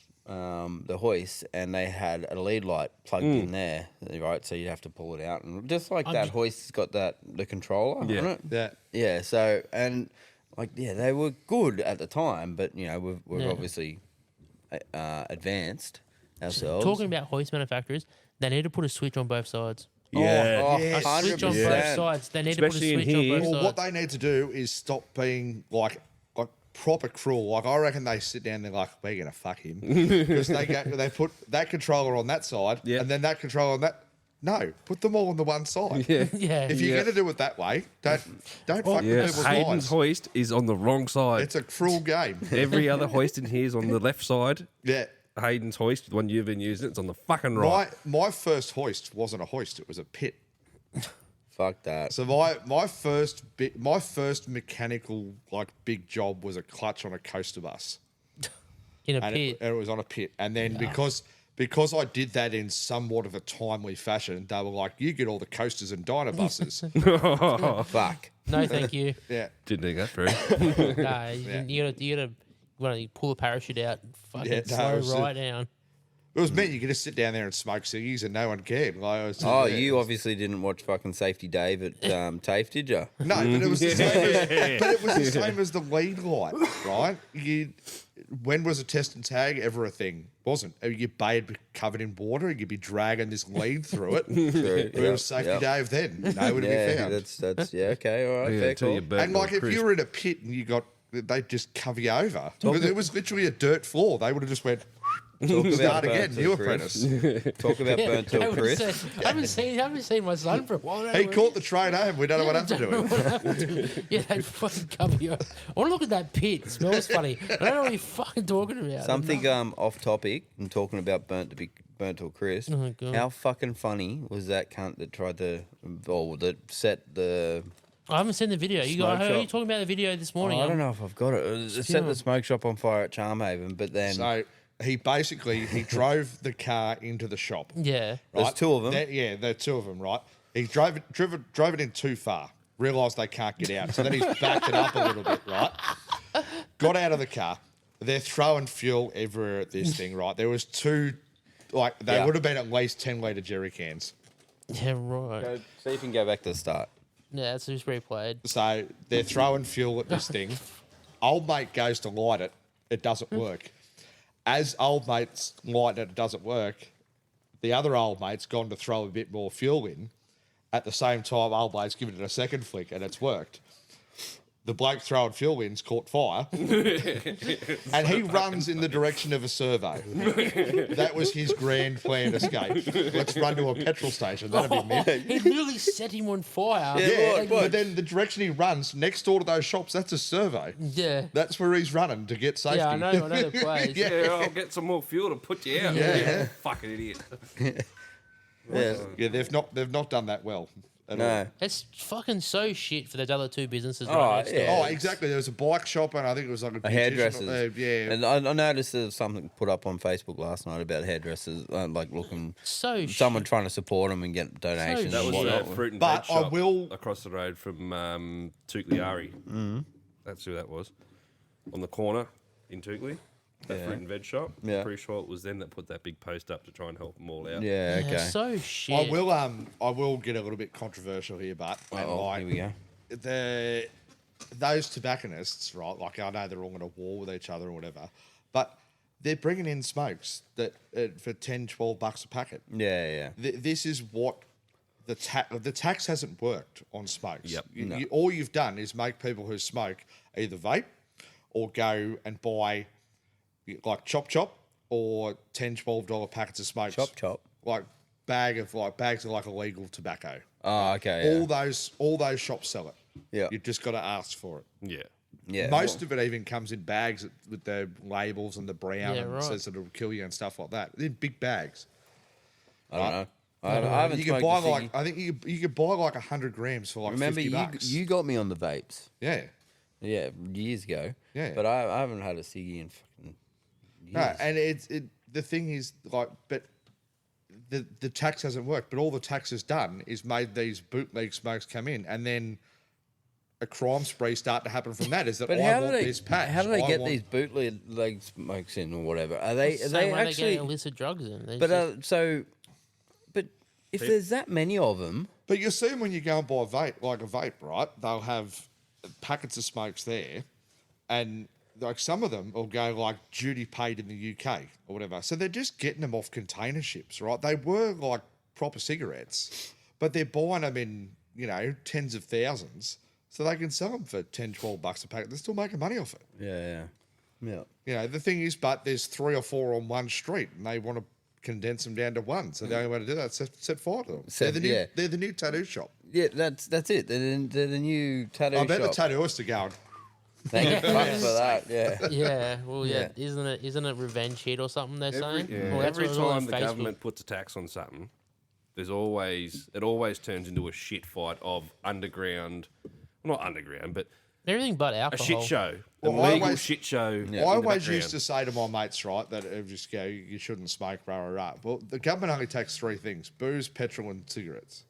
the hoist, and they had a lead light plugged in there, right? So you'd have to pull it out, and just like that hoist's got the controller Yeah. on it. Yeah. Yeah. So they were good at the time, but you know we've Yeah. obviously advanced ourselves. Talking about hoist manufacturers, they need to put a switch on both sides. Yeah. Oh, Yes. A switch on both 100%. sides. They need to put a Especially in switch on here. both Well, sides. what they need to do is stop being like proper cruel. Like I reckon they sit down, they're like, we're gonna fuck him because they put that controller on that side, Yeah. and then that controller on that. No, put them all on the one side. Yeah. Yeah. If you're Yeah. gonna do it that way, don't fuck with Yeah, people's Hayden's lives. hoist is on the wrong side. It's a cruel game. Every other hoist in here is on the left side. Yeah. Hayden's hoist, the one you've been using, it's on the fucking right. My first hoist wasn't a hoist; it was a pit. Fuck that. So my first mechanical like big job was a clutch on a coaster bus, In a and pit. it was on a pit. And then because I did that in somewhat of a timely fashion, they were like, "You get all the coasters and dyno buses." Fuck. No, thank you. Yeah, Didn't think that through. Nah, you gotta pull a parachute out and fucking Yeah, no, slow it was right down. it was meant you could just sit down there and smoke ciggies and no one cared. Like, I was Oh, yeah. you obviously didn't watch fucking Safety Dave at TAFE, did you? No, but it was the same as the lead light, right? When was a test and tag ever a thing? Wasn't. Your bay would be covered in water, you'd be dragging this lead through it. It Yep, was safety yep. Dave then. No one would be Yeah, found. that's yeah, okay, all right, Yeah, fair until call. you burn And to a like if crisp. you were in a pit and they'd just cover you over. Because it was literally a dirt floor. They would have just went, Talk start about again, burnt to new a crisp. apprentice. Talk about burnt to a crisp. I haven't seen my son for a while. He caught the train home. We don't know what happened to him. Yeah, they fucking cover you. I want to look at that pit. It smells funny. I don't know what you're fucking talking about. Something off topic and talking about burnt to a crisp. Oh, God. How fucking funny was that cunt that tried to that set the I haven't seen the video. You Smoke got? Are you shop. talking about the video this morning? I don't know if I've got it. It set the smoke shop on fire at Charmhaven, but then So he drove the car into the shop. Yeah. there's right? two of them. Yeah, there are two of them, right? He drove it in too far. Realised they can't get out, so then he's backed it up a little bit, right? Got out of the car. They're throwing fuel everywhere at this thing, right? There was two, like they Yeah. would have been at least 10-litre jerry cans. Yeah, right. See if you can go back to the start. Yeah, it's just replayed. So they're throwing fuel at this thing. Old mate goes to light it. It doesn't work. As old mate's lighting it doesn't work, the other old mate's gone to throw a bit more fuel in. At the same time, old mate's given it a second flick and it's worked. The bloke throwing fuel in's caught fire. And he runs in the direction of a servo. That was his grand planned escape. Let's run to a petrol station. That'd be mint. He literally set him on fire. Yeah, look. but then the direction he runs next door to those shops, that's a servo. Yeah. That's where he's running to get safety. Yeah, I know the place. Yeah. Yeah, I'll get some more fuel to put you out. Yeah. Fucking idiot. Yeah. Yeah, they've not done that well. At all. No. It's fucking so shit for those other two businesses Oh, right next door. yeah. Oh, exactly. There was a bike shop and I think it was like a beautician, Hairdressers. yeah. And I noticed there was something put up on Facebook last night about hairdressers, like looking, So someone trying to support them and get donations. That That and was whatnot. a fruit and But veg I shop will- across the road from Tugliari. That's who that was. On the corner in Tugli. That fruit and veg shop. Yeah. Pretty sure it was them that put that big post up to try and help them all out. Yeah, Yeah, okay. so shit. I will get a little bit controversial here, but Oh, here we go. those tobacconists, right? Like I know they're all in a war with each other or whatever, but they're bringing in smokes that for $10-12 a packet. Yeah, yeah. This is what the tax hasn't worked on smokes. Yep. All you've done is make people who smoke either vape or go and buy like Chop or $10-12 packets of smokes. Chop. Like bags of like illegal tobacco. Oh, okay. All those shops sell it. Yeah. You've just got to ask for it. Yeah. Yeah. Most of it even comes in bags with the labels and the brown Yeah, and right. says it'll kill you and stuff like that. In big bags. I don't know. I haven't You can smoked buy a like ciggy. I think you could buy like 100 grams for like Remember, $50. you got me on the vapes. Yeah. Yeah, years ago. Yeah. But I haven't had a ciggy in fucking years. No, and the thing is like, but the tax hasn't worked. But all the tax has done is made these bootleg smokes come in, and then a crime spree start to happen from that. Is that But I how do want they this patch? how do they I get want- these bootleg smokes in or whatever? Are they Same way they're actually? getting illicit drugs in. They But just- but if there's that many of them, But you see 'em when you go and buy a vape, right? They'll have packets of smokes there, and like some of them will go like duty paid in the UK or whatever. So they're just getting them off container ships, right? They were like proper cigarettes, but they're buying them in tens of thousands So they can sell them for 10, 12 bucks a packet. They're still making money off it. Yeah. You know, the thing is, but there's 3 or 4 on one street, and they want to condense them down to one. So the only way to do that is set fire to them. They're the new tattoo shop. Yeah, that's it. They're the new tattoo I bet shop. the tattooists are going. Thank fuck for that. Yeah. Yeah, well, Yeah. Isn't it revenge hit or something? They're saying. Well, that's Every what it was all on time the Facebook. government puts a tax on something, it always turns into a shit fight of underground, not underground, but Everything but a alcohol. shit show, Well, a I legal always- shit show. I always used to say to my mates, right, that it just go, you shouldn't smoke, rah, rah, rah. Well, the government only takes 3 things: booze, petrol, and cigarettes.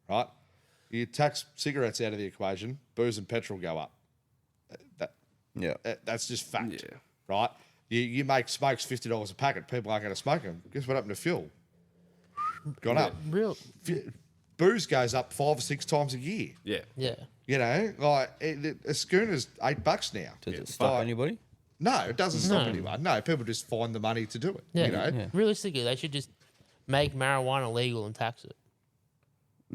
Right? You tax cigarettes out of the equation, booze and petrol go up. Yeah. That's just fact. Yeah. Right? You make smokes $50 a packet, people aren't going to smoke them. Guess what happened to fuel? Gone up. Real. Booze goes up 5 or 6 times a year. Yeah. Yeah. You know, like a schooner's $8 now. Does it stop anybody? No, it doesn't stop anyone. No, people just find the money to do it. Yeah. You know, Realistically, they should just make marijuana legal and tax it.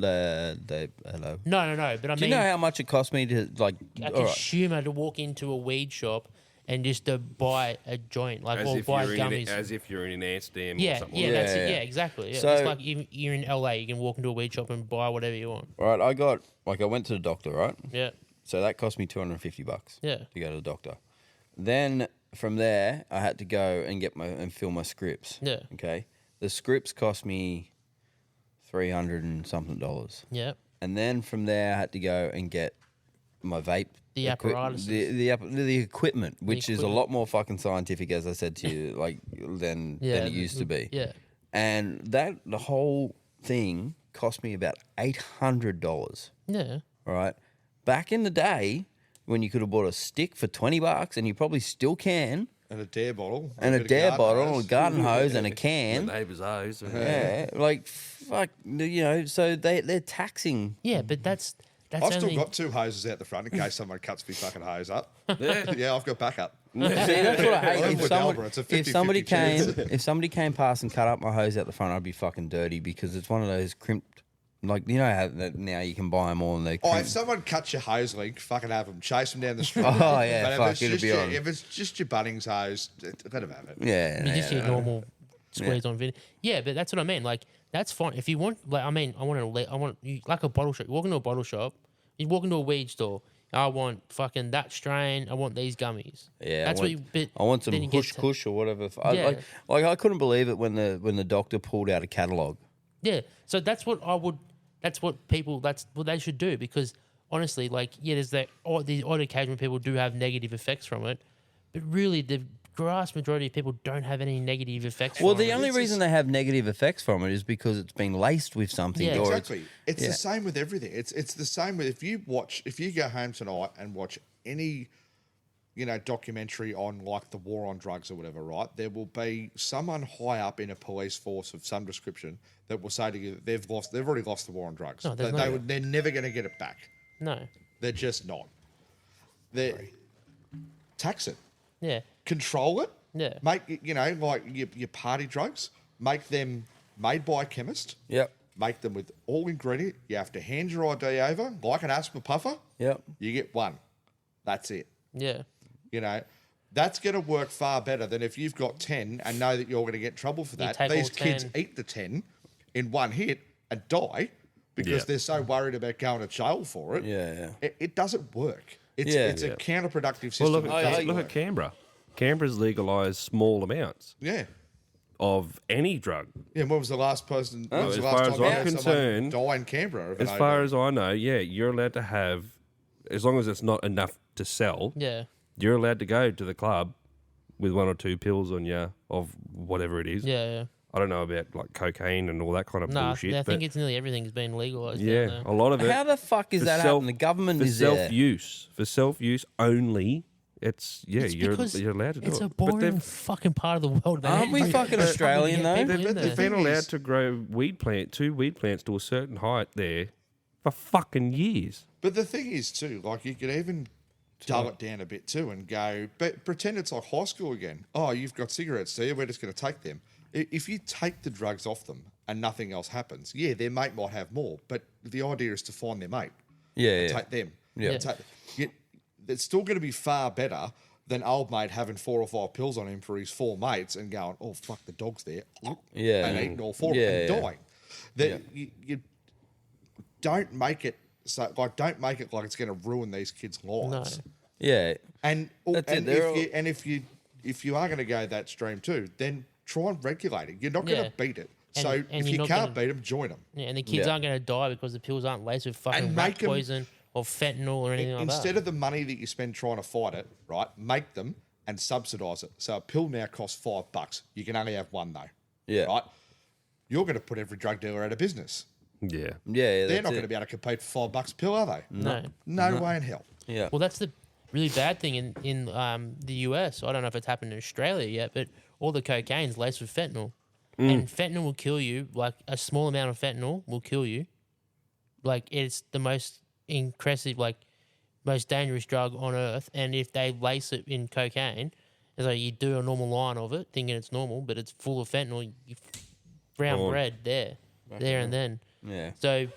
Hello. No. But I Do mean, you know how much it cost me to like? a all right. consumer to walk into a weed shop and just to buy a joint, like, As or if, buy you're in, gummies. as if you're in Amsterdam or Yeah, something. yeah, like that's Yeah, it. yeah. Yeah, exactly. Yeah. So- it's like you're in LA, you can walk into a weed shop and buy whatever you want. All right, I went to the doctor, right? Yeah, So that cost me $250. Yeah. To go to the doctor. Then from there, I had to go and fill my scripts. Yeah. Okay. The scripts cost me $300 and something. yeah. And then from there, I had to go and get my vape. The apparatuses. The equipment, which is a equipment. lot more fucking scientific, as I said to you, like than it used to be. Yeah, And the whole thing cost me about $800. yeah, All right. Back in the day, when you could have bought a stick for $20, and you probably still can, and a dare bottle, and a bit of dare garden bottle, hose. a garden hose, and a The can. neighbour's hose. Yeah, like fuck, you know. So they're taxing. yeah. But that's I've only. still got 2 hoses out the front in case someone cuts me fucking hose up. Yeah. Yeah, I've got backup. See, that's what I hate. I'm If with somebody, Albert, it's a if 50-50 somebody came, chance. if somebody came past and cut up my hose out the front, I'd be fucking dirty because it's one of those crimped. Like you know how that now you can buy them all and they. Oh, crimp. if someone cuts your hose link, fucking have them. Chase them down the street. Oh, yeah, But if fuck, it's it'd just be your, on. if it's just your Bunnings hose, let them have it. Yeah, You just yeah, your normal squeeze on video. Yeah, but that's what I mean. Like that's fine if you want. Like I mean, I want you, like a bottle shop. You walk into a bottle shop. You walk into a weed store. I want fucking that strain. I want these gummies. Yeah, that's I what want, you. But I want some then you get hush to- kush or whatever. Yeah. Like I couldn't believe it when the doctor pulled out a catalog. Yeah, so that's what I would. That's what people. That's what they should do because honestly, like there's the odd occasion when people do have negative effects from it, but really the vast majority of people don't have any negative effects. Well, from the it. only reason they have negative effects from it is because it's been laced with something. Yeah. or it's- Exactly. It's the same with everything. It's the same with if you go home tonight and watch any, documentary on like the war on drugs or whatever, right? There will be someone high up in a police force of some description that will say to you they've already lost the war on drugs. No, there's They're never going to get it back. No. They're just not. They tax it. Yeah. Control it. Yeah. Make like your party drugs. Make them made by a chemist. Yep. Make them with all ingredient. You have to hand your ID over like an asthma puffer. Yep. You get one. That's it. Yeah. That's going to work far better than if you've got 10 and know that you're going to get in trouble for that. take all These kids 10. eat the 10 in one hit and die because they're so worried about going to jail for it. Yeah. It doesn't work. It's Yeah. a counterproductive system. Well, look, It at, doesn't look work. at Canberra. Canberra's legalised small amounts Yeah. of any drug. Yeah, when was the last person? When was As the last far time as you I'm had someone concerned- die in Canberra? of an As far OD? as I know, yeah, you're allowed to have, as long as it's not enough to sell, Yeah. you're allowed to go to the club with 1 or 2 pills on you of whatever it is. Yeah. I don't know about like cocaine and all that kind of No, bullshit. I think but it's nearly everything's been legalized. down yeah, there. a lot of it. How the fuck is for that happening? The government for is there. self-use only. It's It's because you're allowed to do it's it. a But they've- boring fucking part of the world, man. Aren't we fucking Fucking Australian, get though? people in They've, there. they've been thing allowed is- to grow two weed plants to a certain height there for fucking years. But the thing is, too, like you could even dull it down a bit too and go, but pretend it's like high school again. Oh, you've got cigarettes, so we're just going to take them. If you take the drugs off them and nothing else happens, yeah, their mate might have more, but the idea is to find their mate, Yeah, yeah. take them. Yeah. It's still going to be far better than old mate having 4 or 5 pills on him for his 4 mates and going, oh, fuck, the dog's there. Yeah. And eating all 4 Yeah, and yeah. dying. That you don't make it so like don't make it like it's going to ruin these kids' lives. Yeah. And That's it, and they're if you are going to go that stream too, then try and regulate it. You're not going Yeah. to beat it. And- So and if you're you not can't gonna- beat them, join them. Yeah, and the kids Yeah. aren't going to die because the pills aren't laced with fucking And rat make 'em- poison or fentanyl or anything like Instead that. of the money that you spend trying to fight it, right? Make them and subsidise it. So a pill now costs $5. You can only have one though. Yeah. Right. You're going to put every drug dealer out of business. Yeah. Yeah. They're not going to be able to compete for $5 a pill, are they? No. No way in hell. Yeah. Well, that's the really bad thing in the US. I don't know if it's happened in Australia yet, but all the cocaine's laced with fentanyl. And fentanyl will kill you. Like, a small amount of fentanyl will kill you. Like, it's the most impressive, like, most dangerous drug on earth. And if they lace it in cocaine, it's like you do a normal line of it, thinking it's normal, but it's full of fentanyl. Brown Oh. bread there and then. Yeah. So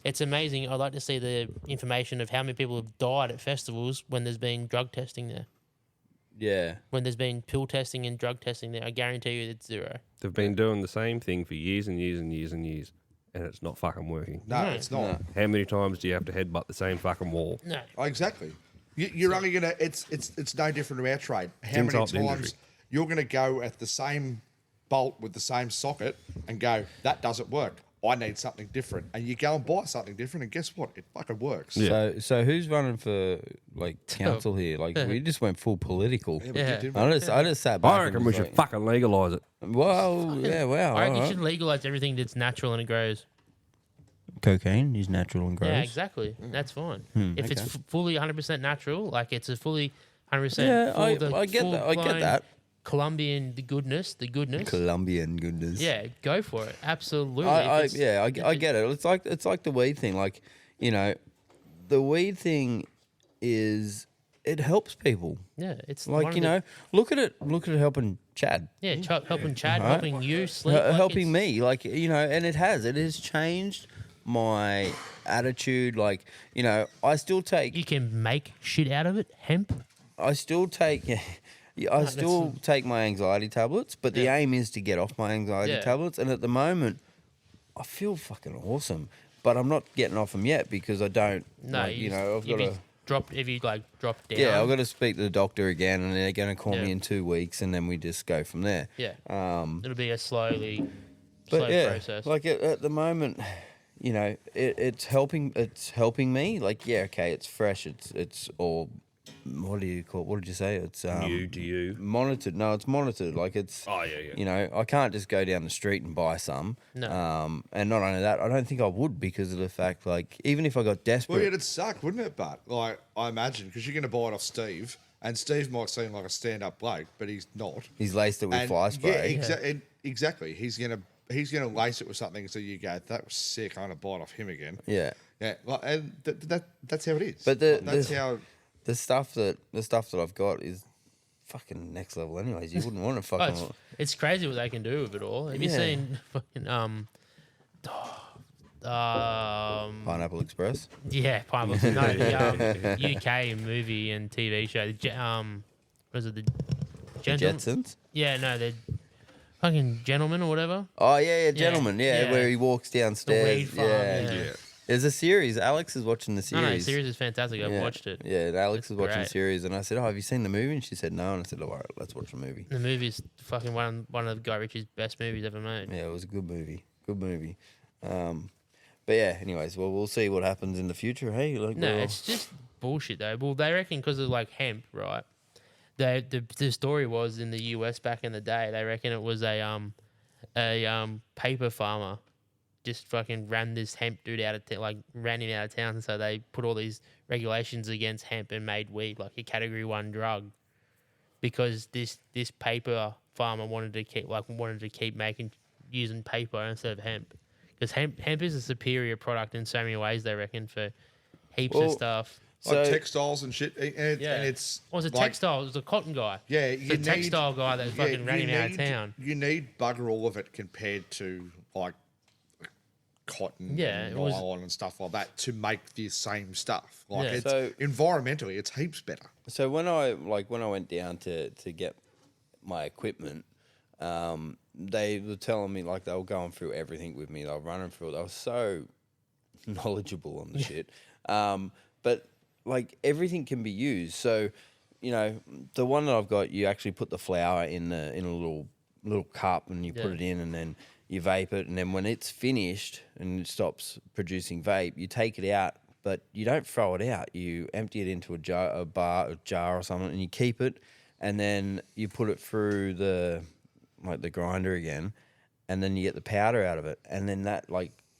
it's amazing. I'd like to see the information of how many people have died at festivals when there's been drug testing there. Yeah. When there's been pill testing and drug testing there, I guarantee you it's zero. They've been doing the same thing for years and years and years and years, and it's not fucking working. No, No. it's not. How many times do you have to headbutt the same fucking wall? No. Oh, exactly. You're only going to. It's no different to our trade. How many insult to times injury. you're going to go at the same bolt with the same socket and go, that doesn't work. I need something different, and you go and buy something different, and guess what? It fucking works. Yeah. So who's running for like council here? Like we just went full political. Yeah, but Yeah. you did I just sat back. I and reckon we was should like, fucking legalise it. Well, yeah, wow. I reckon you alright. should legalize everything that's natural and it grows. Cocaine is natural and gross. Yeah, exactly. That's fine. If it's fully 100% natural, like it's a fully 100% Yeah, full, I get that. I get full-blown that. Colombian, the goodness. Colombian goodness. Yeah, go for it. Absolutely. I If it's- I if get it. It's like the weed thing. Like, you know, the weed thing is it helps people. Yeah, it's one Like, of you the- know, look at it helping Chad. Yeah, helping Chad, Right. helping you sleep. like Helping it's- me. Like, you know, and it has changed my attitude. Like, you know, I still take You can make shit out of it. Hemp. I still take I still take my anxiety tablets, but the Yeah. aim is to get off my anxiety Yeah. tablets. And at the moment, I feel fucking awesome, but I'm not getting off them yet because I don't. No, like, you know, I've got to. if you like drop down. Yeah, I've got to speak to the doctor again, and they're going to call me Yeah. in 2 weeks, and then we just go from there. Yeah. Um, It'll be a slow but yeah, process. like at the moment, you know, it's helping. It's helping me. Like, yeah, okay, it's fresh. It's all. What do you call it? What did you say? It's New to you. monitored. No, it's monitored. Like it's. Oh, yeah, yeah. You know, I can't just go down the street and buy some. No. And not only that, I don't think I would because of the fact, like, even if I got desperate. Well, it'd suck, wouldn't it? But like, I imagine because you're going to buy it off Steve, and Steve might seem like a stand-up bloke, but he's not. He's laced it with And fly yeah, spray. exactly. He's gonna lace it with something so you go, that was sick. I'm gonna buy it off him again. Yeah. Yeah, like, and that's how it is. But that's how. the stuff that I've got is fucking next level. Anyways, you wouldn't want to Oh, fucking. it's crazy what they can do with it all. Have you Yeah. seen fucking Pineapple Express. yeah, Pineapple. No, the UK movie and TV show. What is it? The Gentleman? Jetsons. Yeah, no, the fucking Gentleman or whatever. Oh yeah, gentleman. Yeah, yeah. where he walks The downstairs. weed farm. yeah. Yeah. Yeah. There's a series. Alex is watching the No, series. no, the series is fantastic. I've Yeah. watched it. Yeah, and Alex It's was watching the great. series, and I said, "Oh, have you seen the movie?" And she said, "No." And I said, "All right, let's watch the movie." The movie's fucking one of Guy Ritchie's best movies ever made. Yeah, it was a good movie. Good movie. But yeah, anyways, well, we'll see what happens in the future. Hey, like, No, well, it's just bullshit though. Well, they reckon because of like hemp, right? The story was in the US back in the day. They reckon it was a paper farmer just fucking ran this hemp dude out of ran him out of town. So they put all these regulations against hemp and made weed like a Category 1 drug because this paper farmer wanted to keep making using paper instead of hemp. Because hemp is a superior product in so many ways, they reckon, for heaps Well, of stuff. Like So- textiles and shit, and Yeah. it's Well, it was a like- textile. It was a cotton guy. Yeah, It's you a need- textile guy that fucking ran you him out of need- town. You need bugger all of it compared to like cotton Yeah, and it was- nylon and stuff like that to make the same stuff. Like Yeah. it's So- environmentally, it's heaps better. So when I went down to get my equipment, they were telling me like they were going through everything with me. They were running through it. They were so knowledgeable on the shit. But like everything can be used. So, you know, the one that I've got, you actually put the flour in a little cup and you put Yeah. it in, and then you vape it, and then when it's finished and it stops producing vape, you take it out. But you don't throw it out. You empty it into a jar or something, and you keep it. And then you put it through the grinder again, and then you get the powder out of it. And then that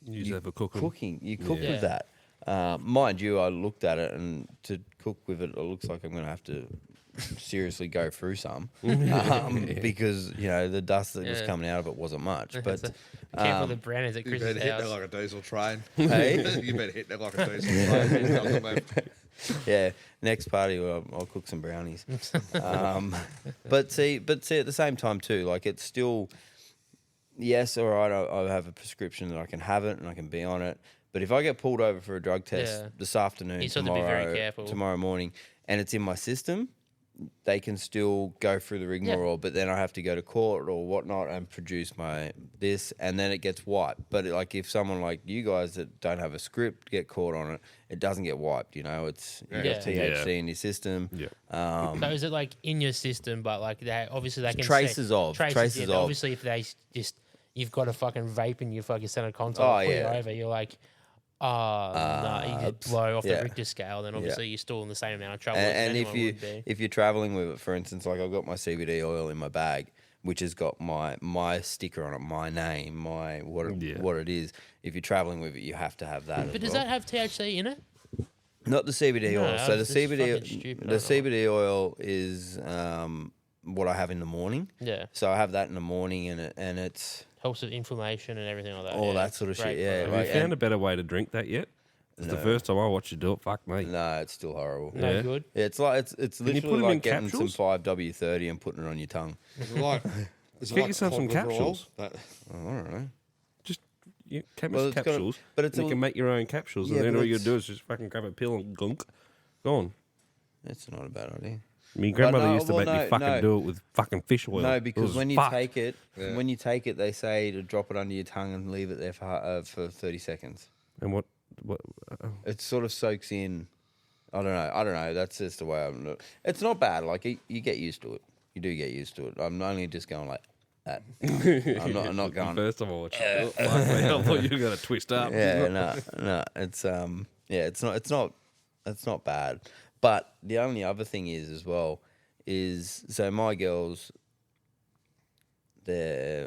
Use that for cooking. You cook Yeah. with that. Mind you, I looked at it, and to cook with it, it looks like I'm going to have to seriously go through some because you know the dust that was Yeah. coming out of it wasn't much. But Careful the branders at You Chris's better hit house. it like a diesel train. Hey? You better hit it like a diesel train. He's on the left. yeah, next party I'll cook some brownies. But see, at the same time too, like it's still, yes, all right, I have a prescription that I can have it and I can be on it. But if I get pulled over for a drug test Yeah. this afternoon, You still have to be very tomorrow, careful. tomorrow morning, and it's in my system, they can still go through the rigmarole. But then I have to go to court or whatnot and produce my this, and then it gets wiped. But like if someone like you guys that don't have a script get caught on it, it doesn't get wiped. You know, it's you Yeah. have THC in your system. Yeah. So is it like in your system, but like they obviously they can Traces see, of, traces yeah, of. Obviously, if they just you've got a fucking vape in your fucking center console, Oh, pull yeah. you over, you're like, no, you just blow off yeah. the Richter scale. Then obviously you're still in the same amount of trouble. And as if anyone would be. if you're traveling with it, for instance, like I've got my CBD oil in my bag, which has got my sticker on it, my name, what it is. If you're traveling with it, you have to have that. But as does well. that have THC in it? Not the CBD No, oil. So the that's fucking CBD stupid, the I don't know. CBD oil is what I have in the morning. Yeah, So I have that in the morning, and it's helps with inflammation and everything like that. all yeah. that sort of shit. Great Yeah, product. Have like, you found and- a better way to drink that yet? It's the first time I watched you do it. Fuck me. no, it's still horrible. No Yeah. good. Yeah, it's like it's you literally put 'em like in getting capsules? some 5W30 and putting it on your tongue. Is it like, is it Get like yourself some cod liver oil? capsules. That- I don't know. Just chemist Well, it's got a- capsules. but it's and you a- can make your own capsules, Yeah, and then but all you it's- do is just fucking grab a pill and gunk. Go on. It's not a bad idea. My grandmother no, used to well, make me no, fucking no. do it with fucking fish oil. No, It because was when you fucked. take it, they say to drop it under your tongue and leave it there for 30 seconds. And what It sort of soaks in. I don't know. That's just the way I'm. It's not bad. Like you get used to it. You do get used to it. I'm only just going like that. I'm not going. First of all, I thought you were going to twist up. Yeah, no. It's it's not bad. But the only other thing is as well is so my girls. I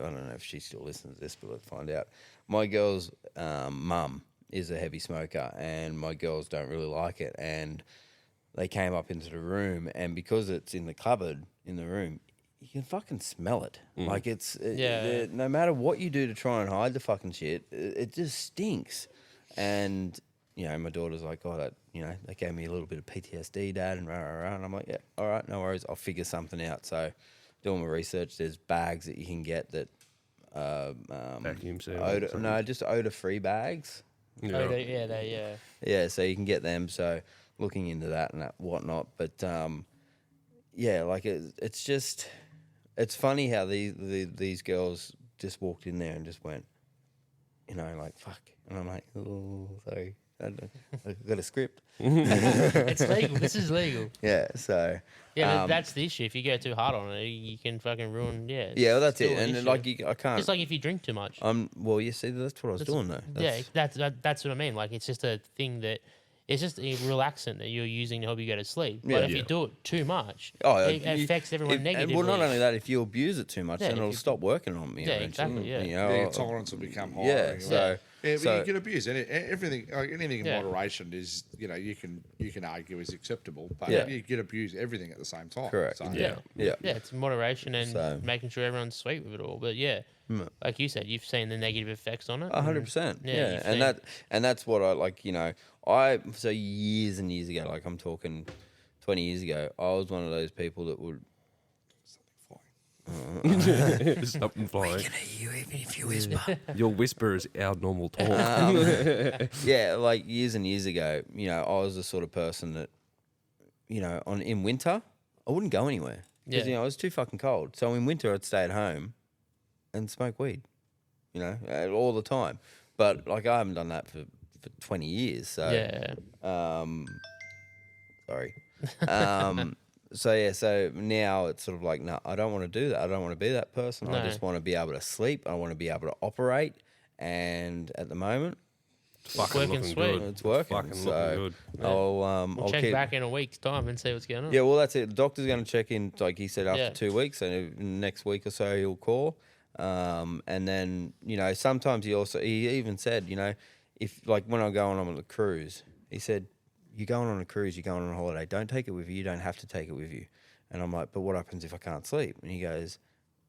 don't know if she still listens to this, but let's find out. My girl's mum is a heavy smoker, and my girls don't really like it. And they came up into the room, and because it's in the cupboard in the room, you can fucking smell it. Like Yeah. no matter what you do to try and hide the fucking shit, it just stinks. And you know, my daughter's like, oh, that gave me a little bit of PTSD, Dad, and rah, rah, rah. And I'm like, yeah, all right, no worries, I'll figure something out. So, doing my research, there's bags that you can get that Vacuum seal or something. just odor-free bags. Oh, yeah. Yeah, so you can get them. So, looking into that and that whatnot, but yeah, like it's just it's funny how these girls just walked in there and just went, you know, like fuck, and I'm like, oh, sorry. I've got a script. It's legal. This is legal. Yeah, so Yeah, that's the issue. If you go too hard on it, you can fucking ruin. Yeah. yeah, well, that's still it. an And issue. like I can't. Just like if you drink too much. Well, you see, that's what I was doing though. Yeah, that's what I mean. Like it's just a thing that it's just a relaxant that you're using to help you go to sleep. Yeah. But if Yeah. you do it too much, Oh, it you- affects everyone and, negatively. well, not only that, if you abuse it too much, Yeah, then if it'll you- stop working on me. Yeah, eventually, exactly, yeah. You know, Your tolerance will become higher. yeah. anyway. So, Yeah, but so you can abuse everything. Like anything in Yeah. moderation is, you can argue is acceptable, but Yeah. you can abuse everything at the same time. correct. So, Yeah, yeah. Yeah, it's moderation and So- making sure everyone's sweet with it all. But yeah, like you said, you've seen the negative effects on it. 100%. Yeah, Yeah, you've and seen- that's what I like. You know, so years and years ago, like I'm talking 20 years ago, I was one of those people that would. Something flying. hear you even if you whisper. Your whisper is our normal talk. Yeah, like years and years ago, I was the sort of person that, in winter, I wouldn't go anywhere because Yeah. it was too fucking cold. So in winter, I'd stay at home and smoke weed, all the time. But like I haven't done that for 20 years. So Yeah. sorry. So now it's sort of like, no, I don't want to do that. I don't want to be that person. I No. just want to be able to sleep. I want to be able to operate. And at the moment, Fucking working looking sweet. good. it's working. Fucking so looking good. I'll We'll check keep, back in a week's time and see what's going on. Yeah, well, that's it. The doctor's going to check in, like he said, after Yeah. 2 weeks. And next week or so, he'll call. And then, sometimes he even said, if like when I go on a cruise, he said, you're going on a cruise, you're going on a holiday. Don't take it with you. You don't have to take it with you. And I'm like, but what happens if I can't sleep? And he goes,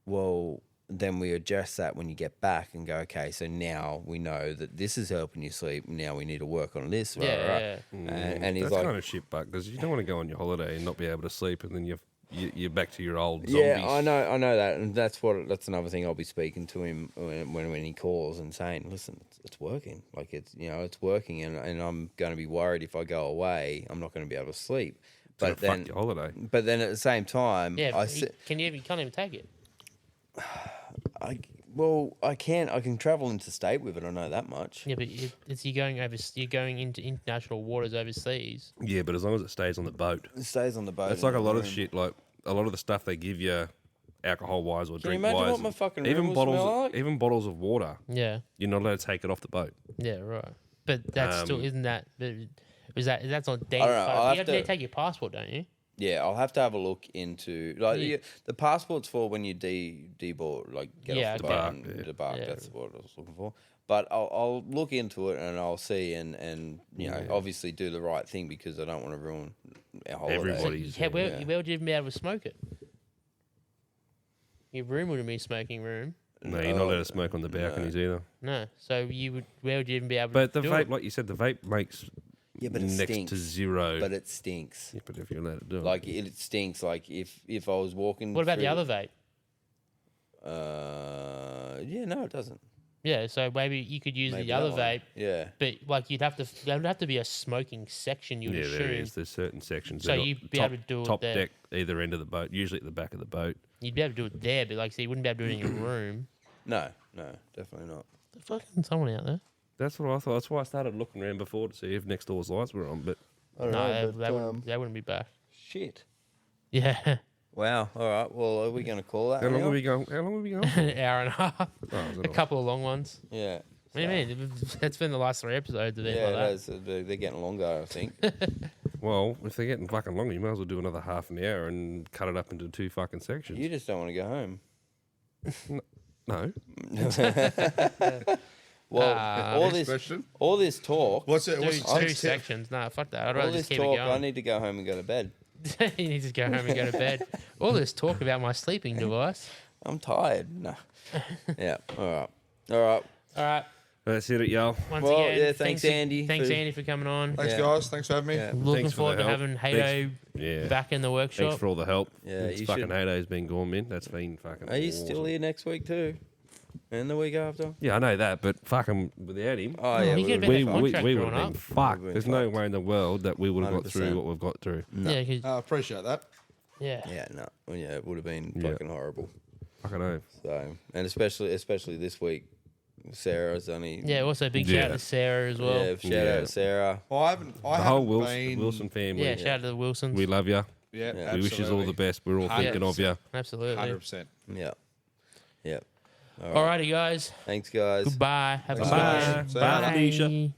well, then we adjust that when you get back and go, okay, so now we know that this is helping you sleep. Now we need to work on this. Yeah, right. And he's That's like, kind of shit, buck, because you don't want to go on your holiday and not be able to sleep, and then you're back to your old zombies. yeah, I know that, and that's another thing I'll be speaking to him when he calls and saying, listen, it's working, like it's working, and I'm going to be worried if I go away, I'm not going to be able to sleep. But But then, then, fuck your holiday. but then at the same time, Yeah. I You can't even take it. I can travel interstate with it. I know that much. Yeah, but you're going into international waters overseas. Yeah, but as long as it stays on the boat. It stays on the boat. It's like a in lot the of room. shit, like a lot of the stuff they give you, alcohol wise or Can you drink imagine wise. what my fucking room even will bottles, smell like? even bottles of water, Yeah. you're not allowed to take it off the boat. Yeah. Right. But that's still isn't that? That's not dangerous. I don't know, I'll You have have to to- take your passport, don't you? Yeah, I'll have to have a look into the passport's for when you deboard, like get Yeah, off the okay. boat and Yeah. debark. Yeah. That's what I was looking for. But I'll look into it and I'll see and obviously do the right thing because I don't want to ruin our holiday. Everybody. Where would you even be able to smoke it? Your room wouldn't be a smoking room. No, you're not allowed to smoke on the balconies either. No. So where would you even be able But to the do vape, it? like you said, the vape makes Yeah, but it next stinks. to zero. But it stinks. Yeah, but if you're allowed to do it, Like it stinks. Like if I was walking. What about the through- other vape? Yeah, no, it doesn't. Yeah, so maybe you could use Maybe the other that one. vape, Yeah. but like there'd have to be a smoking section. You'd yeah, assume. there is. There's certain sections. So They're not you'd be top, able to do it top there. deck, either end of the boat, usually at the back of the boat. You'd be able to do it there, but like, so you wouldn't be able to do it in your room. No, definitely not. There's fucking someone out there. That's what I thought. That's why I started looking around before to see if next door's lights were on. But I don't No, know, they wouldn't be back. shit. Yeah, Wow. All right. Well, are we going to call that? how long now? are we going? How long are we going? an hour and a half. Oh, is it A all? couple of long ones. Yeah. What do you mean? That's been the last 3 episodes of it. Yeah, like that. it is. They're getting longer, I think. Well, if they're getting fucking longer, you might as well do another half an hour and cut it up into 2 fucking sections. You just don't want to go home. No. Well, Next question. all this talk, What's it? Two, What's two tip? sections. Nah, fuck that. I'd all rather this just keep it talk, I going. need to go home and go to bed. You need to go home and go to bed. All this talk about my sleeping device. I'm tired. No. Yeah. All right. All right. All right. That's it, y'all. Once Well, again, yeah, thanks, Andy, Thanks, for- Andy, for coming on. Thanks, Yeah. guys. Thanks for having me. Yeah. Looking Thanks for forward the to help. having Hato Yeah. back in the workshop. Thanks for all the help. Yeah, It's you fucking should- Hado's been gone, man. That's been fucking. Are you still awesome. here next week too? And the week after? Yeah, I know that, but fucking without him, Oh, yeah. he we could would've be we been the fucked. contract would drawn have been up. fucked. been There's no fucked. way in the world that we would have got 100%. through what we've got through. Yeah, 'cause- I appreciate that. yeah. Yeah, no. Well, yeah, it would have been Yeah. fucking horrible. Fucking know. So, and especially this week, Sarah's only. Yeah, also big shout Yeah. out to Sarah as well. Yeah, shout Yeah. out to Sarah. Well, I haven't The whole been. Wilson family. Yeah, shout out to the Wilsons. We love you. Yeah, Yeah. We wish you all the best. We're all thinking of you. Absolutely. 100%. Yeah. Yeah. Alrighty, guys. Thanks, guys. Goodbye. Have a good Bye. one. See ya. Bye, Felicia. Bye.